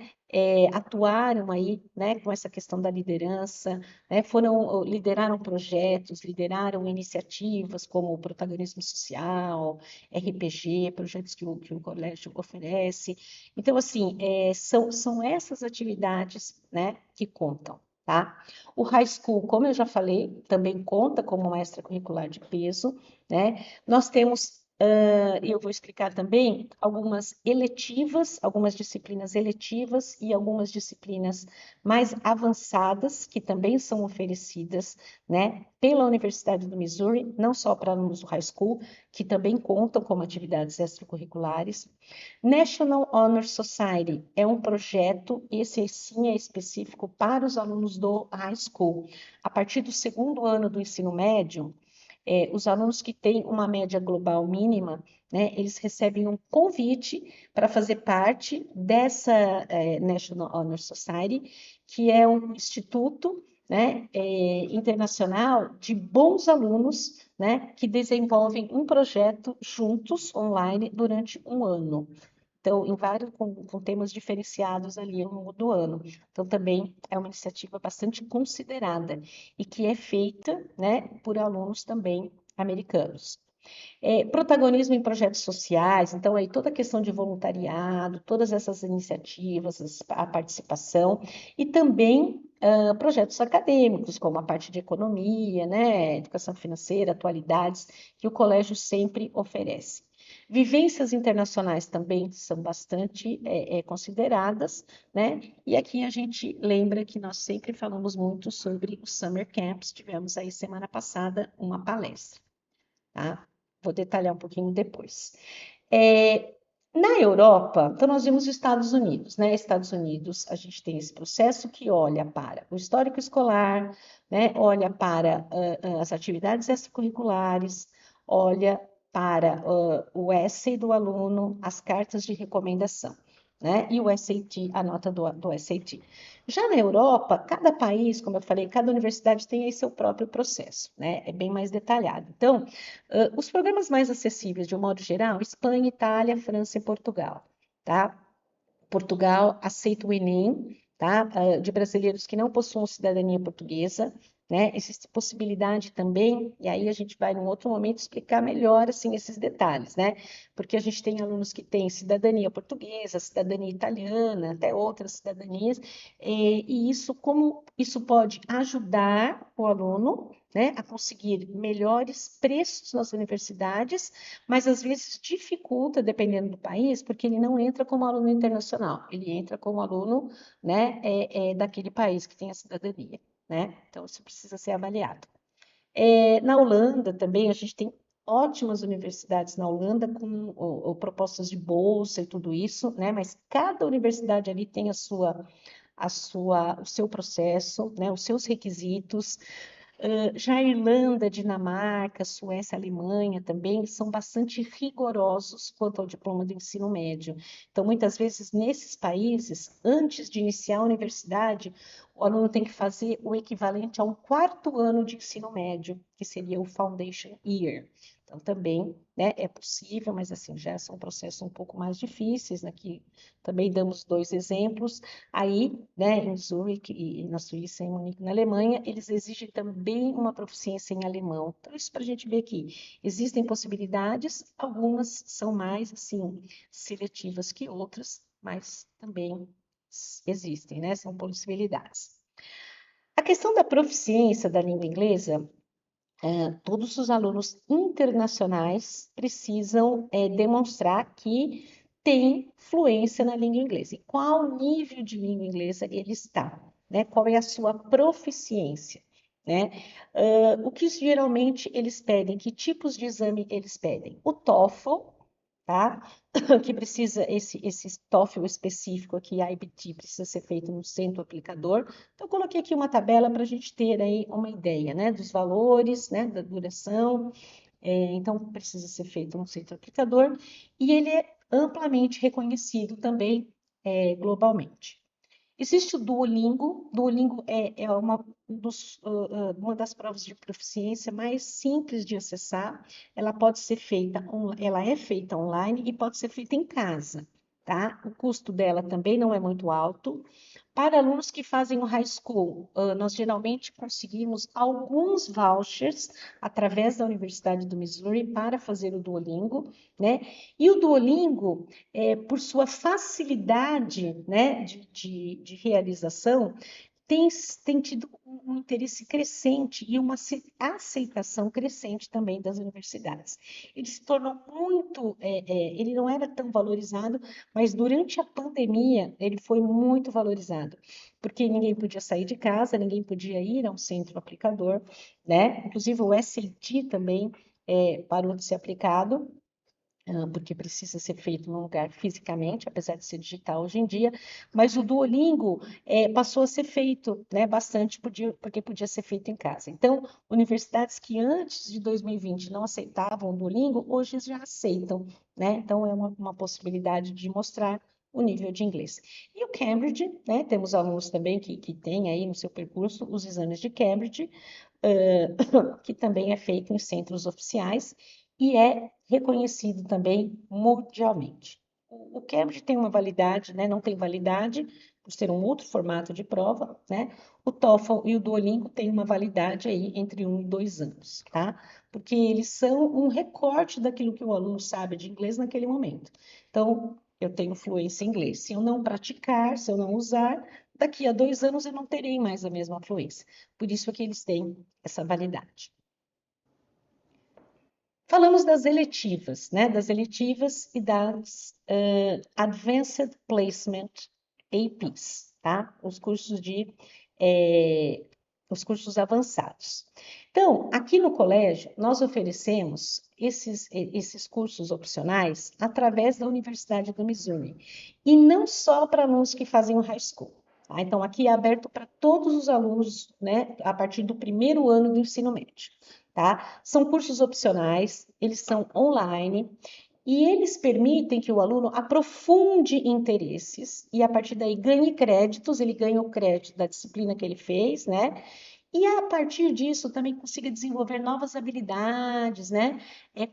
Atuaram aí, né, com essa questão da liderança, né? Lideraram projetos, lideraram iniciativas como o protagonismo social, RPG, projetos que o colégio oferece. Então, assim, são essas atividades, né, que contam. Tá? O high school, como eu já falei, também conta como uma extracurricular de peso, né? Nós temos, e eu vou explicar também, algumas eletivas, algumas disciplinas eletivas e algumas disciplinas mais avançadas, que também são oferecidas, né, pela Universidade do Missouri, não só para alunos do high school, que também contam como atividades extracurriculares. National Honor Society é um projeto, esse sim é específico para os alunos do high school. A partir do segundo ano do ensino médio, os alunos que têm uma média global mínima, né, eles recebem um convite para fazer parte dessa National Honor Society, que é um instituto, né, internacional de bons alunos, né, que desenvolvem um projeto juntos, online, durante um ano. Então, com temas diferenciados ali ao longo do ano. Então, também é uma iniciativa bastante considerada e que é feita, né, por alunos também americanos. Protagonismo em projetos sociais, então aí toda a questão de voluntariado, todas essas iniciativas, a participação, e também projetos acadêmicos, como a parte de economia, né, educação financeira, atualidades, que o colégio sempre oferece. Vivências internacionais também são bastante consideradas, né? E aqui a gente lembra que nós sempre falamos muito sobre os summer camps, tivemos aí semana passada uma palestra, tá? Vou detalhar um pouquinho depois. Na Europa, então nós vimos os Estados Unidos, né? Estados Unidos, a gente tem esse processo que olha para o histórico escolar, né? Olha para as atividades extracurriculares, olha para o essay do aluno, as cartas de recomendação, né? E o SAT, a nota do SAT. Já na Europa, cada país, como eu falei, cada universidade tem aí seu próprio processo, né? É bem mais detalhado. Então, os programas mais acessíveis, de um modo geral, Espanha, Itália, França e Portugal, tá? Portugal aceita o Enem, tá? De brasileiros que não possuam cidadania portuguesa, né? Existe possibilidade também, e aí a gente vai, num outro momento, explicar melhor, assim, esses detalhes, né? Porque a gente tem alunos que têm cidadania portuguesa, cidadania italiana, até outras cidadanias, e isso, como isso pode ajudar o aluno, né, a conseguir melhores preços nas universidades, mas às vezes dificulta, dependendo do país, porque ele não entra como aluno internacional, ele entra como aluno, né, daquele país que tem a cidadania, né? Então, isso precisa ser avaliado. Na Holanda também, a gente tem ótimas universidades na Holanda com propostas de bolsa e tudo isso, né? Mas cada universidade ali tem o seu processo, né? Os seus requisitos. Já a Irlanda, Dinamarca, Suécia, Alemanha também são bastante rigorosos quanto ao diploma do ensino médio. Então, muitas vezes, nesses países, antes de iniciar a universidade, o aluno tem que fazer o equivalente a um quarto ano de ensino médio, que seria o Foundation Year. Então, também, né, é possível, mas assim, já são processos um pouco mais difíceis, né, que também damos dois exemplos. Aí, né, em Zurique e na Suíça, em Munique, na Alemanha, eles exigem também uma proficiência em alemão. Então, isso para a gente ver aqui. Existem possibilidades, algumas são mais, assim, seletivas que outras, mas também existem, né? São possibilidades. A questão da proficiência da língua inglesa, todos os alunos internacionais precisam demonstrar que têm fluência na língua inglesa. E qual nível de língua inglesa ele está? Né? Qual é a sua proficiência? Né? O que geralmente eles pedem? Que tipos de exame eles pedem? O TOEFL, tá? Que precisa, esse TOEFL específico aqui, IBT, precisa ser feito no centro aplicador. Então, eu coloquei aqui uma tabela para a gente ter aí uma ideia, né, dos valores, né, da duração. Então, precisa ser feito no centro aplicador e ele é amplamente reconhecido também globalmente. Existe o Duolingo. Duolingo é uma das provas de proficiência mais simples de acessar. Ela pode ser feita, ela é feita online e pode ser feita em casa, tá? O custo dela também não é muito alto. Para alunos que fazem o high school, nós geralmente conseguimos alguns vouchers através da Universidade do Missouri para fazer o Duolingo, né? E o Duolingo, por sua facilidade, né, de realização, tem tido um interesse crescente e uma aceitação crescente também das universidades. Ele se tornou muito, ele não era tão valorizado, mas durante a pandemia ele foi muito valorizado, porque ninguém podia sair de casa, ninguém podia ir a um centro aplicador, né? Inclusive o SAT também parou de ser aplicado, porque precisa ser feito num lugar fisicamente, apesar de ser digital hoje em dia, mas o Duolingo passou a ser feito, né, bastante, porque podia ser feito em casa. Então, universidades que antes de 2020 não aceitavam o Duolingo, hoje já aceitam, né? Então, é uma possibilidade de mostrar o nível de inglês. E o Cambridge, né? Temos alunos também que têm aí no seu percurso os exames de Cambridge, que também é feito em centros oficiais e é reconhecido também mundialmente. O Cambridge tem uma validade, né? Não tem validade por ser um outro formato de prova, né? O TOEFL e o Duolingo têm uma validade aí entre 1 e 2 anos, tá? Porque eles são um recorte daquilo que o aluno sabe de inglês naquele momento. Então, eu tenho fluência em inglês. Se eu não praticar, se eu não usar, daqui a 2 anos eu não terei mais a mesma fluência. Por isso é que eles têm essa validade. Falamos das eletivas, né? Das eletivas e das Advanced Placement APs, tá? Os cursos avançados. Então, aqui no colégio, nós oferecemos esses cursos opcionais através da Universidade do Missouri, e não só para alunos que fazem o high school. Tá? Então, aqui é aberto para todos os alunos, né, a partir do primeiro ano do ensino médio. Tá? São cursos opcionais, eles são online, e eles permitem que o aluno aprofunde interesses e, a partir daí, ganhe créditos, ele ganha o crédito da disciplina que ele fez, né? E a partir disso também consiga desenvolver novas habilidades, né?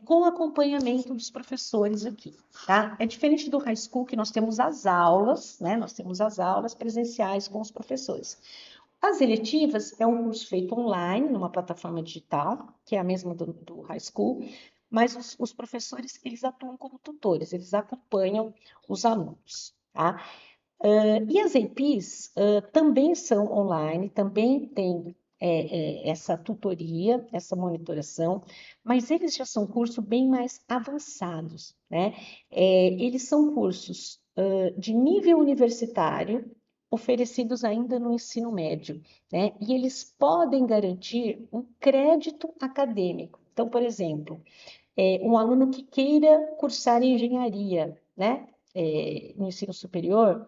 Com acompanhamento dos professores aqui, tá? É diferente do high school, que nós temos as aulas, né? Nós temos as aulas presenciais com os professores. As eletivas é um curso feito online, numa plataforma digital, que é a mesma do high school, mas os professores, eles atuam como tutores, eles acompanham os alunos, tá? E as APs também são online, também tem essa tutoria, essa monitoração, mas eles já são cursos bem mais avançados, né? Eles são cursos de nível universitário, oferecidos ainda no ensino médio, né? E eles podem garantir um crédito acadêmico. Então, por exemplo, um aluno que queira cursar engenharia, né? No ensino superior,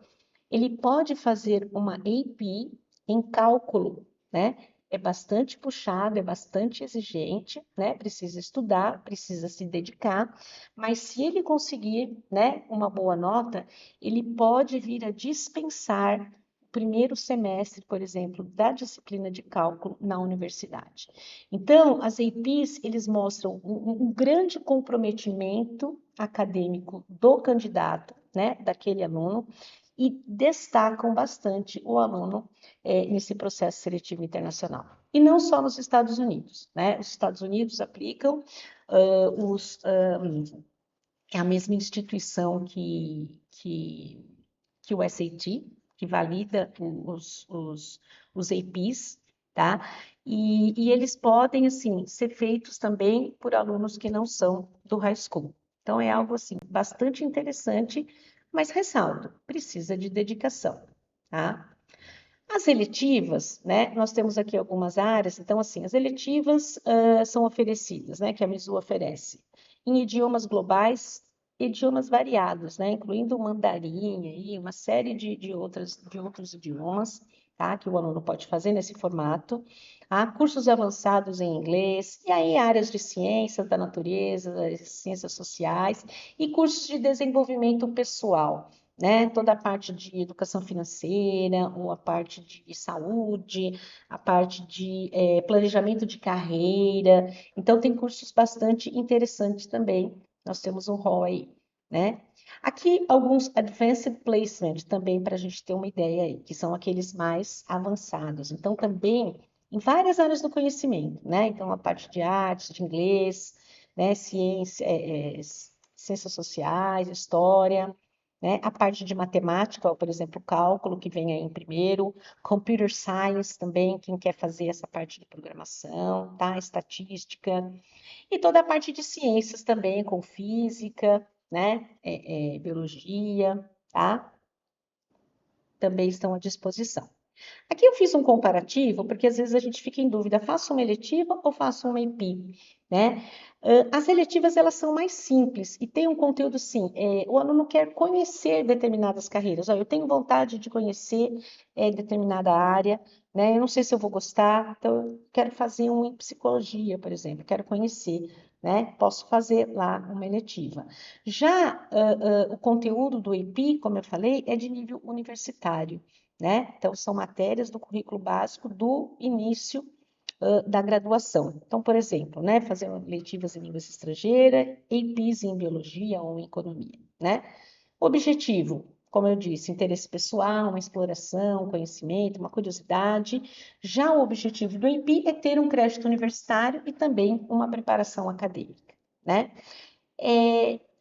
ele pode fazer uma AP em cálculo, né? É bastante puxado, é bastante exigente, né? Precisa estudar, precisa se dedicar, mas se ele conseguir, né, uma boa nota, ele pode vir a dispensar o primeiro semestre, por exemplo, da disciplina de cálculo na universidade. Então, as APs, eles mostram um grande comprometimento acadêmico do candidato, né, daquele aluno, e destacam bastante o aluno nesse processo seletivo internacional. E não só nos Estados Unidos, né? Os Estados Unidos aplicam é a mesma instituição que o SAT, que valida os APs, tá? E eles podem, assim, ser feitos também por alunos que não são do high school. Então, é algo, assim, bastante interessante, mas ressalto, precisa de dedicação, tá? As eletivas, né? Nós temos aqui algumas áreas, então, assim, as eletivas são oferecidas, né? Que a Mizu oferece em idiomas globais, idiomas variados, né? Incluindo o mandarim e uma série de outros idiomas, tá? Que o aluno pode fazer nesse formato. Há cursos avançados em inglês, e aí áreas de ciências da natureza, ciências sociais, e cursos de desenvolvimento pessoal, né? Toda a parte de educação financeira, ou a parte de saúde, a parte de planejamento de carreira. Então, tem cursos bastante interessantes também. Nós temos um rol aí, né? Aqui, alguns Advanced Placement também, para a gente ter uma ideia aí, que são aqueles mais avançados. Então, também em várias áreas do conhecimento, né? Então, a parte de artes, de inglês, né? Ciências sociais, história, né? A parte de matemática, por exemplo, cálculo, que vem aí em primeiro, computer science também, quem quer fazer essa parte de programação, tá? Estatística, e toda a parte de ciências também, com física, né? Biologia, tá? Também estão à disposição. Aqui eu fiz um comparativo, porque às vezes a gente fica em dúvida, faço uma eletiva ou faço uma EP, né? As eletivas, elas são mais simples e tem um conteúdo, sim, o aluno quer conhecer determinadas carreiras. Eu tenho vontade de conhecer determinada área, né? Eu não sei se eu vou gostar, então eu quero fazer um em psicologia, por exemplo, quero conhecer, né? Posso fazer lá uma eletiva. Já o conteúdo do EP, como eu falei, é de nível universitário, né? Então, são matérias do currículo básico do início da graduação. Então, por exemplo, né, fazer letivas em línguas estrangeiras, APs em biologia ou em economia, né? Objetivo, como eu disse, interesse pessoal, uma exploração, conhecimento, uma curiosidade. Já o objetivo do AP é ter um crédito universitário e também uma preparação acadêmica, né?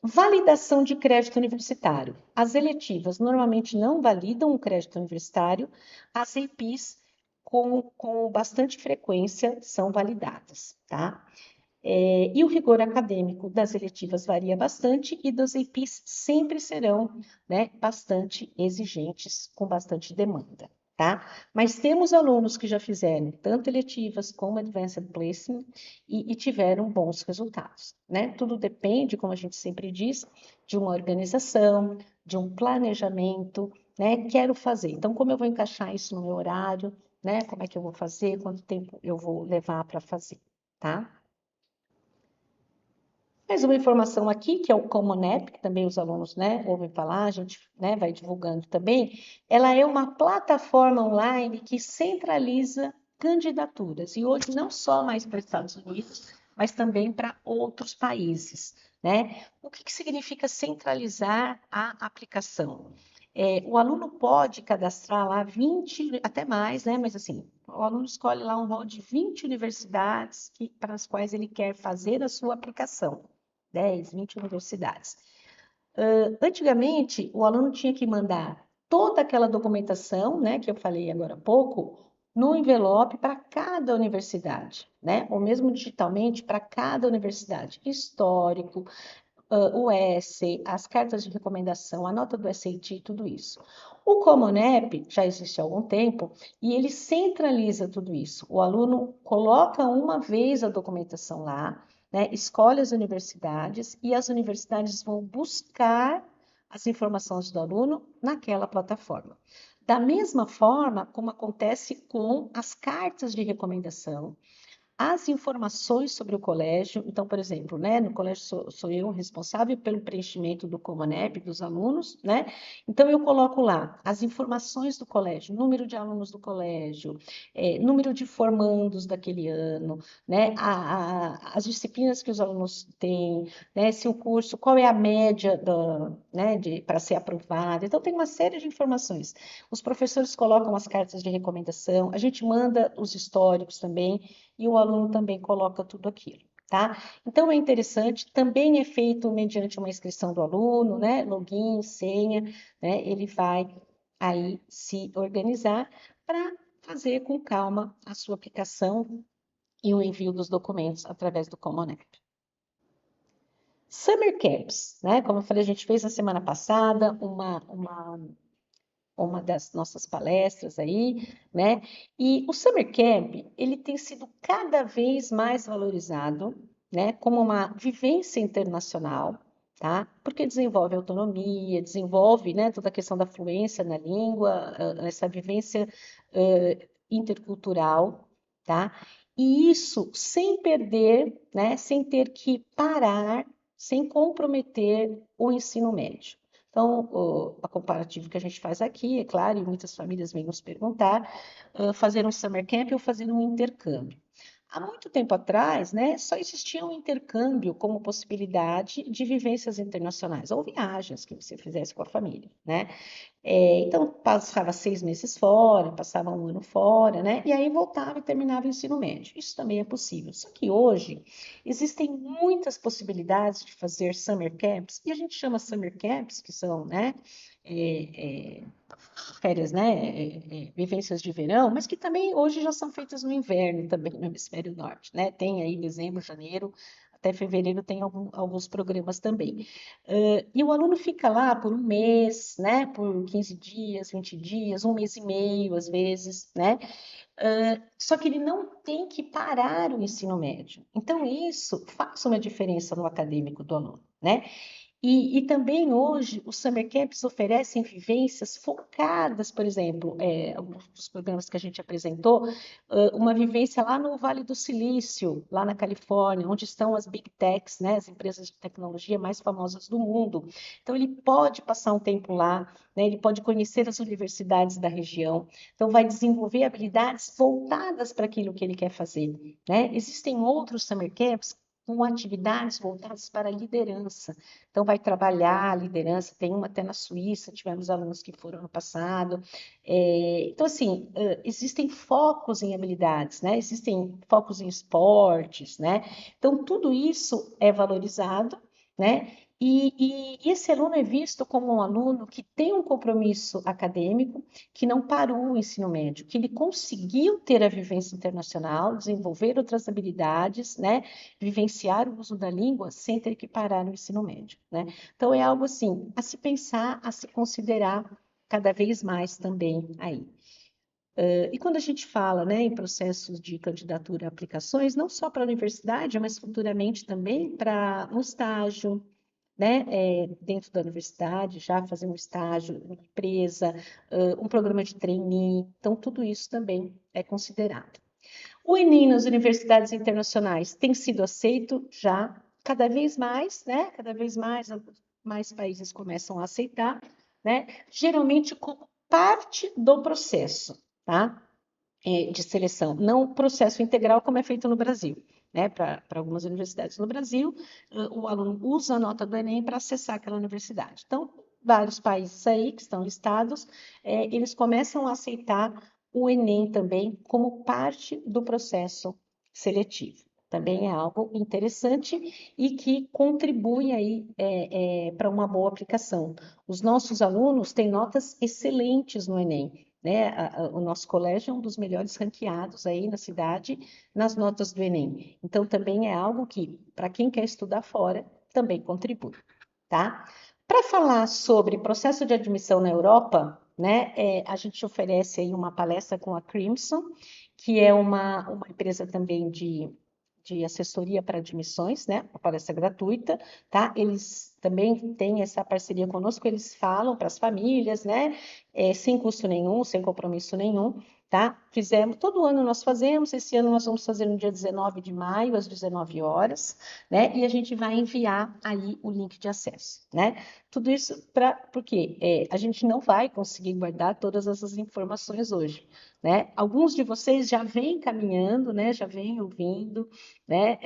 Validação de crédito universitário. As eletivas normalmente não validam o crédito universitário, as APs com bastante frequência são validadas, tá? E o rigor acadêmico das eletivas varia bastante e dos APs sempre serão, né, bastante exigentes, com bastante demanda, tá? Mas temos alunos que já fizeram tanto eletivas como Advanced Placement e tiveram bons resultados, né? Tudo depende, como a gente sempre diz, de uma organização, de um planejamento, né? Quero fazer, então como eu vou encaixar isso no meu horário, né? Como é que eu vou fazer, quanto tempo eu vou levar para fazer, tá? Mais uma informação aqui, que é o Common App, que também os alunos, né, ouvem falar, a gente, né, vai divulgando também. Ela é uma plataforma online que centraliza candidaturas, e hoje não só mais para os Estados Unidos, mas também para outros países, né? O que significa centralizar a aplicação? O aluno pode cadastrar lá 20, até mais, né? Mas assim, o aluno escolhe lá um rol de 20 universidades para as quais ele quer fazer a sua aplicação. 10, 20 universidades. Antigamente, o aluno tinha que mandar toda aquela documentação, né, que eu falei agora há pouco, no envelope para cada universidade, né, ou mesmo digitalmente para cada universidade. Histórico, o essay, as cartas de recomendação, a nota do SAT, tudo isso. O Common App já existe há algum tempo e ele centraliza tudo isso. O aluno coloca uma vez a documentação lá, né, escolhe as universidades e as universidades vão buscar as informações do aluno naquela plataforma. Da mesma forma como acontece com as cartas de recomendação, as informações sobre o colégio. Então, por exemplo, né, no colégio sou eu responsável pelo preenchimento do Common App dos alunos, né? Então, eu coloco lá as informações do colégio, número de alunos do colégio, número de formandos daquele ano, né? As disciplinas que os alunos têm, né? Se o curso, qual é a média né, para ser aprovado. Então, tem uma série de informações. Os professores colocam as cartas de recomendação, a gente manda os históricos também, e o aluno também coloca tudo aquilo, tá? Então, é interessante, também é feito mediante uma inscrição do aluno, né? Login, senha, né? Ele vai aí se organizar para fazer com calma a sua aplicação e o envio dos documentos através do Common App. Summer Camps, né? Como eu falei, a gente fez na semana passada uma das nossas palestras aí, né? E o Summer Camp, ele tem sido cada vez mais valorizado, né, como uma vivência internacional, tá? Porque desenvolve autonomia, desenvolve, né, toda a questão da fluência na língua, essa vivência intercultural, tá? E isso sem perder, né, sem ter que parar, sem comprometer o ensino médio. Então, a comparativo que a gente faz aqui, é claro, e muitas famílias vêm nos perguntar, fazer um summer camp ou fazer um intercâmbio. Há muito tempo atrás, né, só existia um intercâmbio como possibilidade de vivências internacionais, ou viagens que você fizesse com a família, né? Então, passava 6 meses fora, passava um ano fora, né? E aí voltava e terminava o ensino médio. Isso também é possível. Só que hoje existem muitas possibilidades de fazer summer camps, e a gente chama summer camps, que são, né, férias, né, vivências de verão, mas que também hoje já são feitas no inverno também no hemisfério norte, né? Tem aí dezembro, janeiro, até fevereiro tem alguns programas também. E o aluno fica lá por um mês, né? Por 15 dias, 20 dias, um mês e meio, às vezes, né? Só que ele não tem que parar o ensino médio. Então, isso faz uma diferença no acadêmico do aluno, né? E também hoje os summer camps oferecem vivências focadas, por exemplo, alguns dos programas que a gente apresentou, uma vivência lá no Vale do Silício, lá na Califórnia, onde estão as Big Techs, né, as empresas de tecnologia mais famosas do mundo. Então ele pode passar um tempo lá, né, ele pode conhecer as universidades da região, então vai desenvolver habilidades voltadas para aquilo que ele quer fazer, né? Existem outros summer camps com atividades voltadas para a liderança. Então, vai trabalhar a liderança, tem uma até na Suíça, tivemos alunos que foram no passado. Então, assim, existem focos em habilidades, né? Existem focos em esportes, né? Então, tudo isso é valorizado, né? E esse aluno é visto como um aluno que tem um compromisso acadêmico, que não parou o ensino médio, que ele conseguiu ter a vivência internacional, desenvolver outras habilidades, né? Vivenciar o uso da língua sem ter que parar no ensino médio, né? Então é algo assim, a se pensar, a se considerar cada vez mais também aí. E quando a gente fala, né, em processos de candidatura a aplicações, não só para a universidade, mas futuramente também para um estágio, né, dentro da universidade, já fazer um estágio, uma empresa, um programa de trainee, então tudo isso também é considerado. O Enem nas universidades internacionais tem sido aceito já cada vez mais, né? Cada vez mais países começam a aceitar, né? Geralmente como parte do processo, tá? De seleção, não o processo integral como é feito no Brasil, né? Para algumas universidades no Brasil, o aluno usa a nota do Enem para acessar aquela universidade. Então, vários países aí que estão listados, eles começam a aceitar o Enem também como parte do processo seletivo. Também é algo interessante e que contribui aí para uma boa aplicação. Os nossos alunos têm notas excelentes no Enem, né? O nosso colégio é um dos melhores ranqueados aí na cidade nas notas do Enem. Então, também é algo que, para quem quer estudar fora, também contribui, tá? Para falar sobre processo de admissão na Europa, né, a gente oferece aí uma palestra com a Crimson, que é uma empresa também de assessoria para admissões, né? Uma palestra gratuita, tá? Eles também têm essa parceria conosco, eles falam para as famílias, né? Sem custo nenhum, sem compromisso nenhum, tá? Todo ano nós fazemos, esse ano nós vamos fazer no dia 19 de maio, às 19 horas, né? E a gente vai enviar aí o link de acesso, né? Tudo isso porque a gente não vai conseguir guardar todas essas informações hoje, né? Alguns de vocês já vêm caminhando, né? Já vêm ouvindo, né,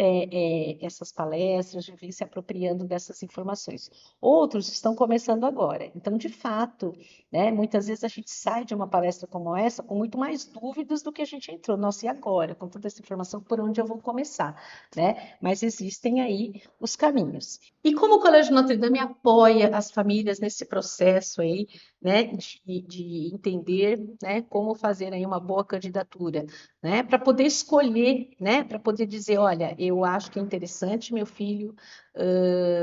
essas palestras, já vem se apropriando dessas informações. Outros estão começando agora. Então, de fato, né, muitas vezes a gente sai de uma palestra como essa com muito mais dúvidas do que a gente entrou. Nossa, e agora? Com toda essa informação, por onde eu vou começar? Né? Mas existem aí os caminhos. E como o Colégio Notre Dame apoia as famílias nesse processo aí, né, de entender, né, como fazer aí uma boa candidatura, né, para poder escolher, né, para poder dizer, olha, eu acho que é interessante meu filho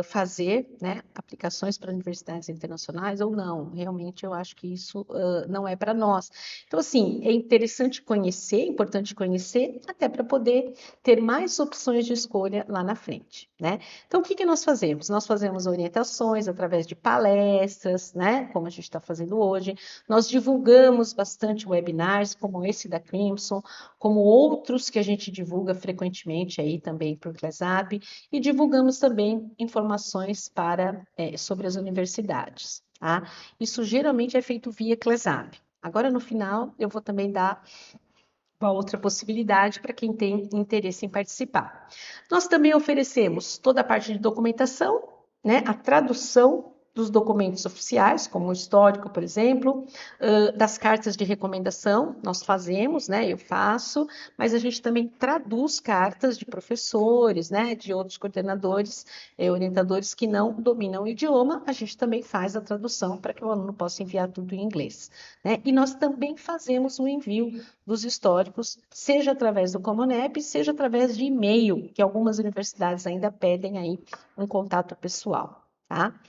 fazer, né, aplicações para universidades internacionais ou não. Realmente eu acho que isso não é para nós. Então, assim, é interessante conhecer, é importante conhecer, até para poder ter mais opções de escolha lá na frente, né? Então, o que que nós fazemos? Nós fazemos orientações através de palestras, né, como a gente está fazendo hoje. Nós divulgamos bastante webinars, como esse da Crimson, como outros que a gente divulga frequentemente aí também por ClassUp, e divulgamos também informações sobre as universidades, tá? Isso geralmente é feito via ClassUp. Agora, no final, eu vou também dar uma outra possibilidade para quem tem interesse em participar. Nós também oferecemos toda a parte de documentação, né, a tradução dos documentos oficiais, como o histórico, por exemplo, das cartas de recomendação, nós fazemos, né, eu faço, mas a gente também traduz cartas de professores, né, de outros coordenadores, orientadores que não dominam o idioma, a gente também faz a tradução para que o aluno possa enviar tudo em inglês, né? E nós também fazemos o envio dos históricos, seja através do Comunep, seja através de e-mail, que algumas universidades ainda pedem aí um contato pessoal, tá?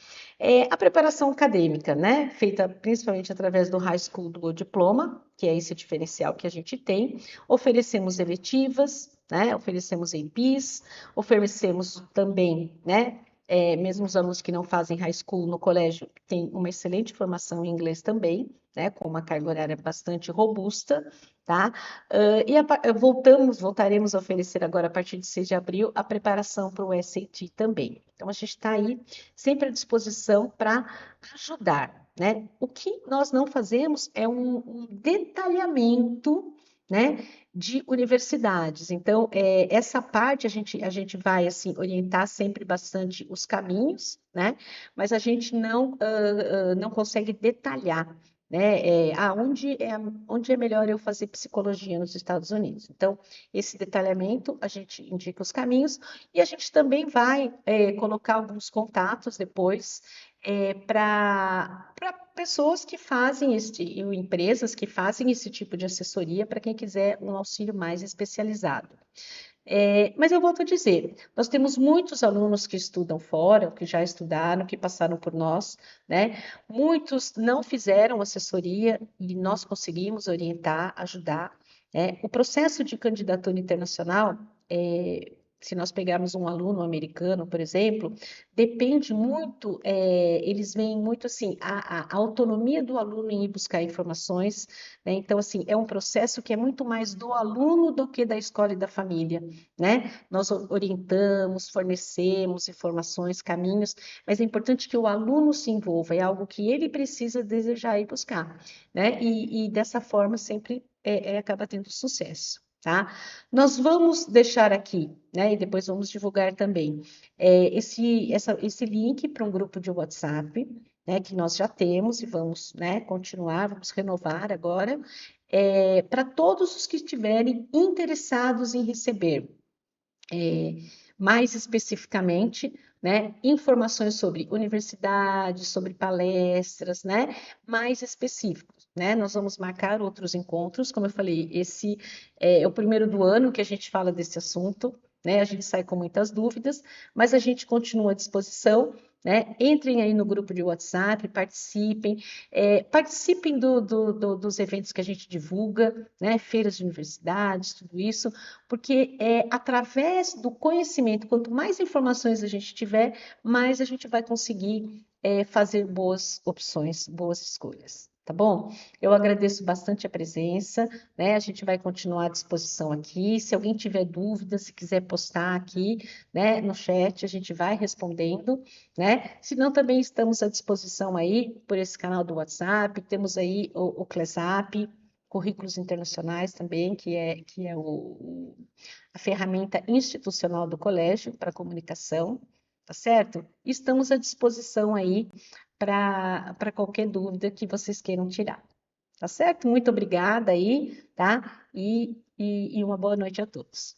A preparação acadêmica, né, feita principalmente através do High School Dual Diploma, que é esse diferencial que a gente tem, oferecemos eletivas, né, oferecemos EPIs, oferecemos também, né, mesmo os alunos que não fazem high school no colégio têm uma excelente formação em inglês também, né, com uma carga horária bastante robusta, tá? Voltaremos a oferecer agora, a partir de 6 de abril, a preparação para o SAT também. Então, a gente está aí sempre à disposição para ajudar, né? O que nós não fazemos é um detalhamento, né, de universidades. Então, essa parte a gente vai assim orientar sempre bastante os caminhos, né? Mas a gente não consegue detalhar, né? Onde é melhor eu fazer psicologia nos Estados Unidos. Então, esse detalhamento a gente indica os caminhos e a gente também vai colocar alguns contatos depois para pessoas que fazem ou empresas que fazem esse tipo de assessoria para quem quiser um auxílio mais especializado. Mas eu volto a dizer, nós temos muitos alunos que estudam fora, que já estudaram, que passaram por nós, né? Muitos não fizeram assessoria e nós conseguimos orientar, ajudar, né? O processo de candidatura internacional, se nós pegarmos um aluno americano, por exemplo, depende muito, eles veem muito assim, a autonomia do aluno em ir buscar informações, né? Então, assim, é um processo que é muito mais do aluno do que da escola e da família, né? Nós orientamos, fornecemos informações, caminhos, mas é importante que o aluno se envolva, é algo que ele precisa desejar ir buscar, né? E dessa forma sempre acaba tendo sucesso. Tá? Nós vamos deixar aqui, né? E depois vamos divulgar também esse link para um grupo de WhatsApp, né? Que nós já temos e vamos, né? Continuar, vamos renovar agora, para todos os que estiverem interessados em receber mais especificamente, né, informações sobre universidades, sobre palestras, né, mais específicos, né? Nós vamos marcar outros encontros, como eu falei, esse é o primeiro do ano que a gente fala desse assunto, né? A gente sai com muitas dúvidas, mas a gente continua à disposição. Né? Entrem aí no grupo de WhatsApp, participem, participem dos eventos que a gente divulga, né? Feiras de universidades, tudo isso, porque é através do conhecimento, quanto mais informações a gente tiver, mais a gente vai conseguir fazer boas opções, boas escolhas. Tá bom? Eu agradeço bastante a presença, né? A gente vai continuar à disposição aqui. Se alguém tiver dúvidas, se quiser postar aqui, né, no chat, a gente vai respondendo, né? Se não, também estamos à disposição aí por esse canal do WhatsApp, temos aí o CLESAP, currículos internacionais também, que é a ferramenta institucional do colégio para comunicação, tá certo? Estamos à disposição aí para qualquer dúvida que vocês queiram tirar, tá certo? Muito obrigada aí, tá? E uma boa noite a todos.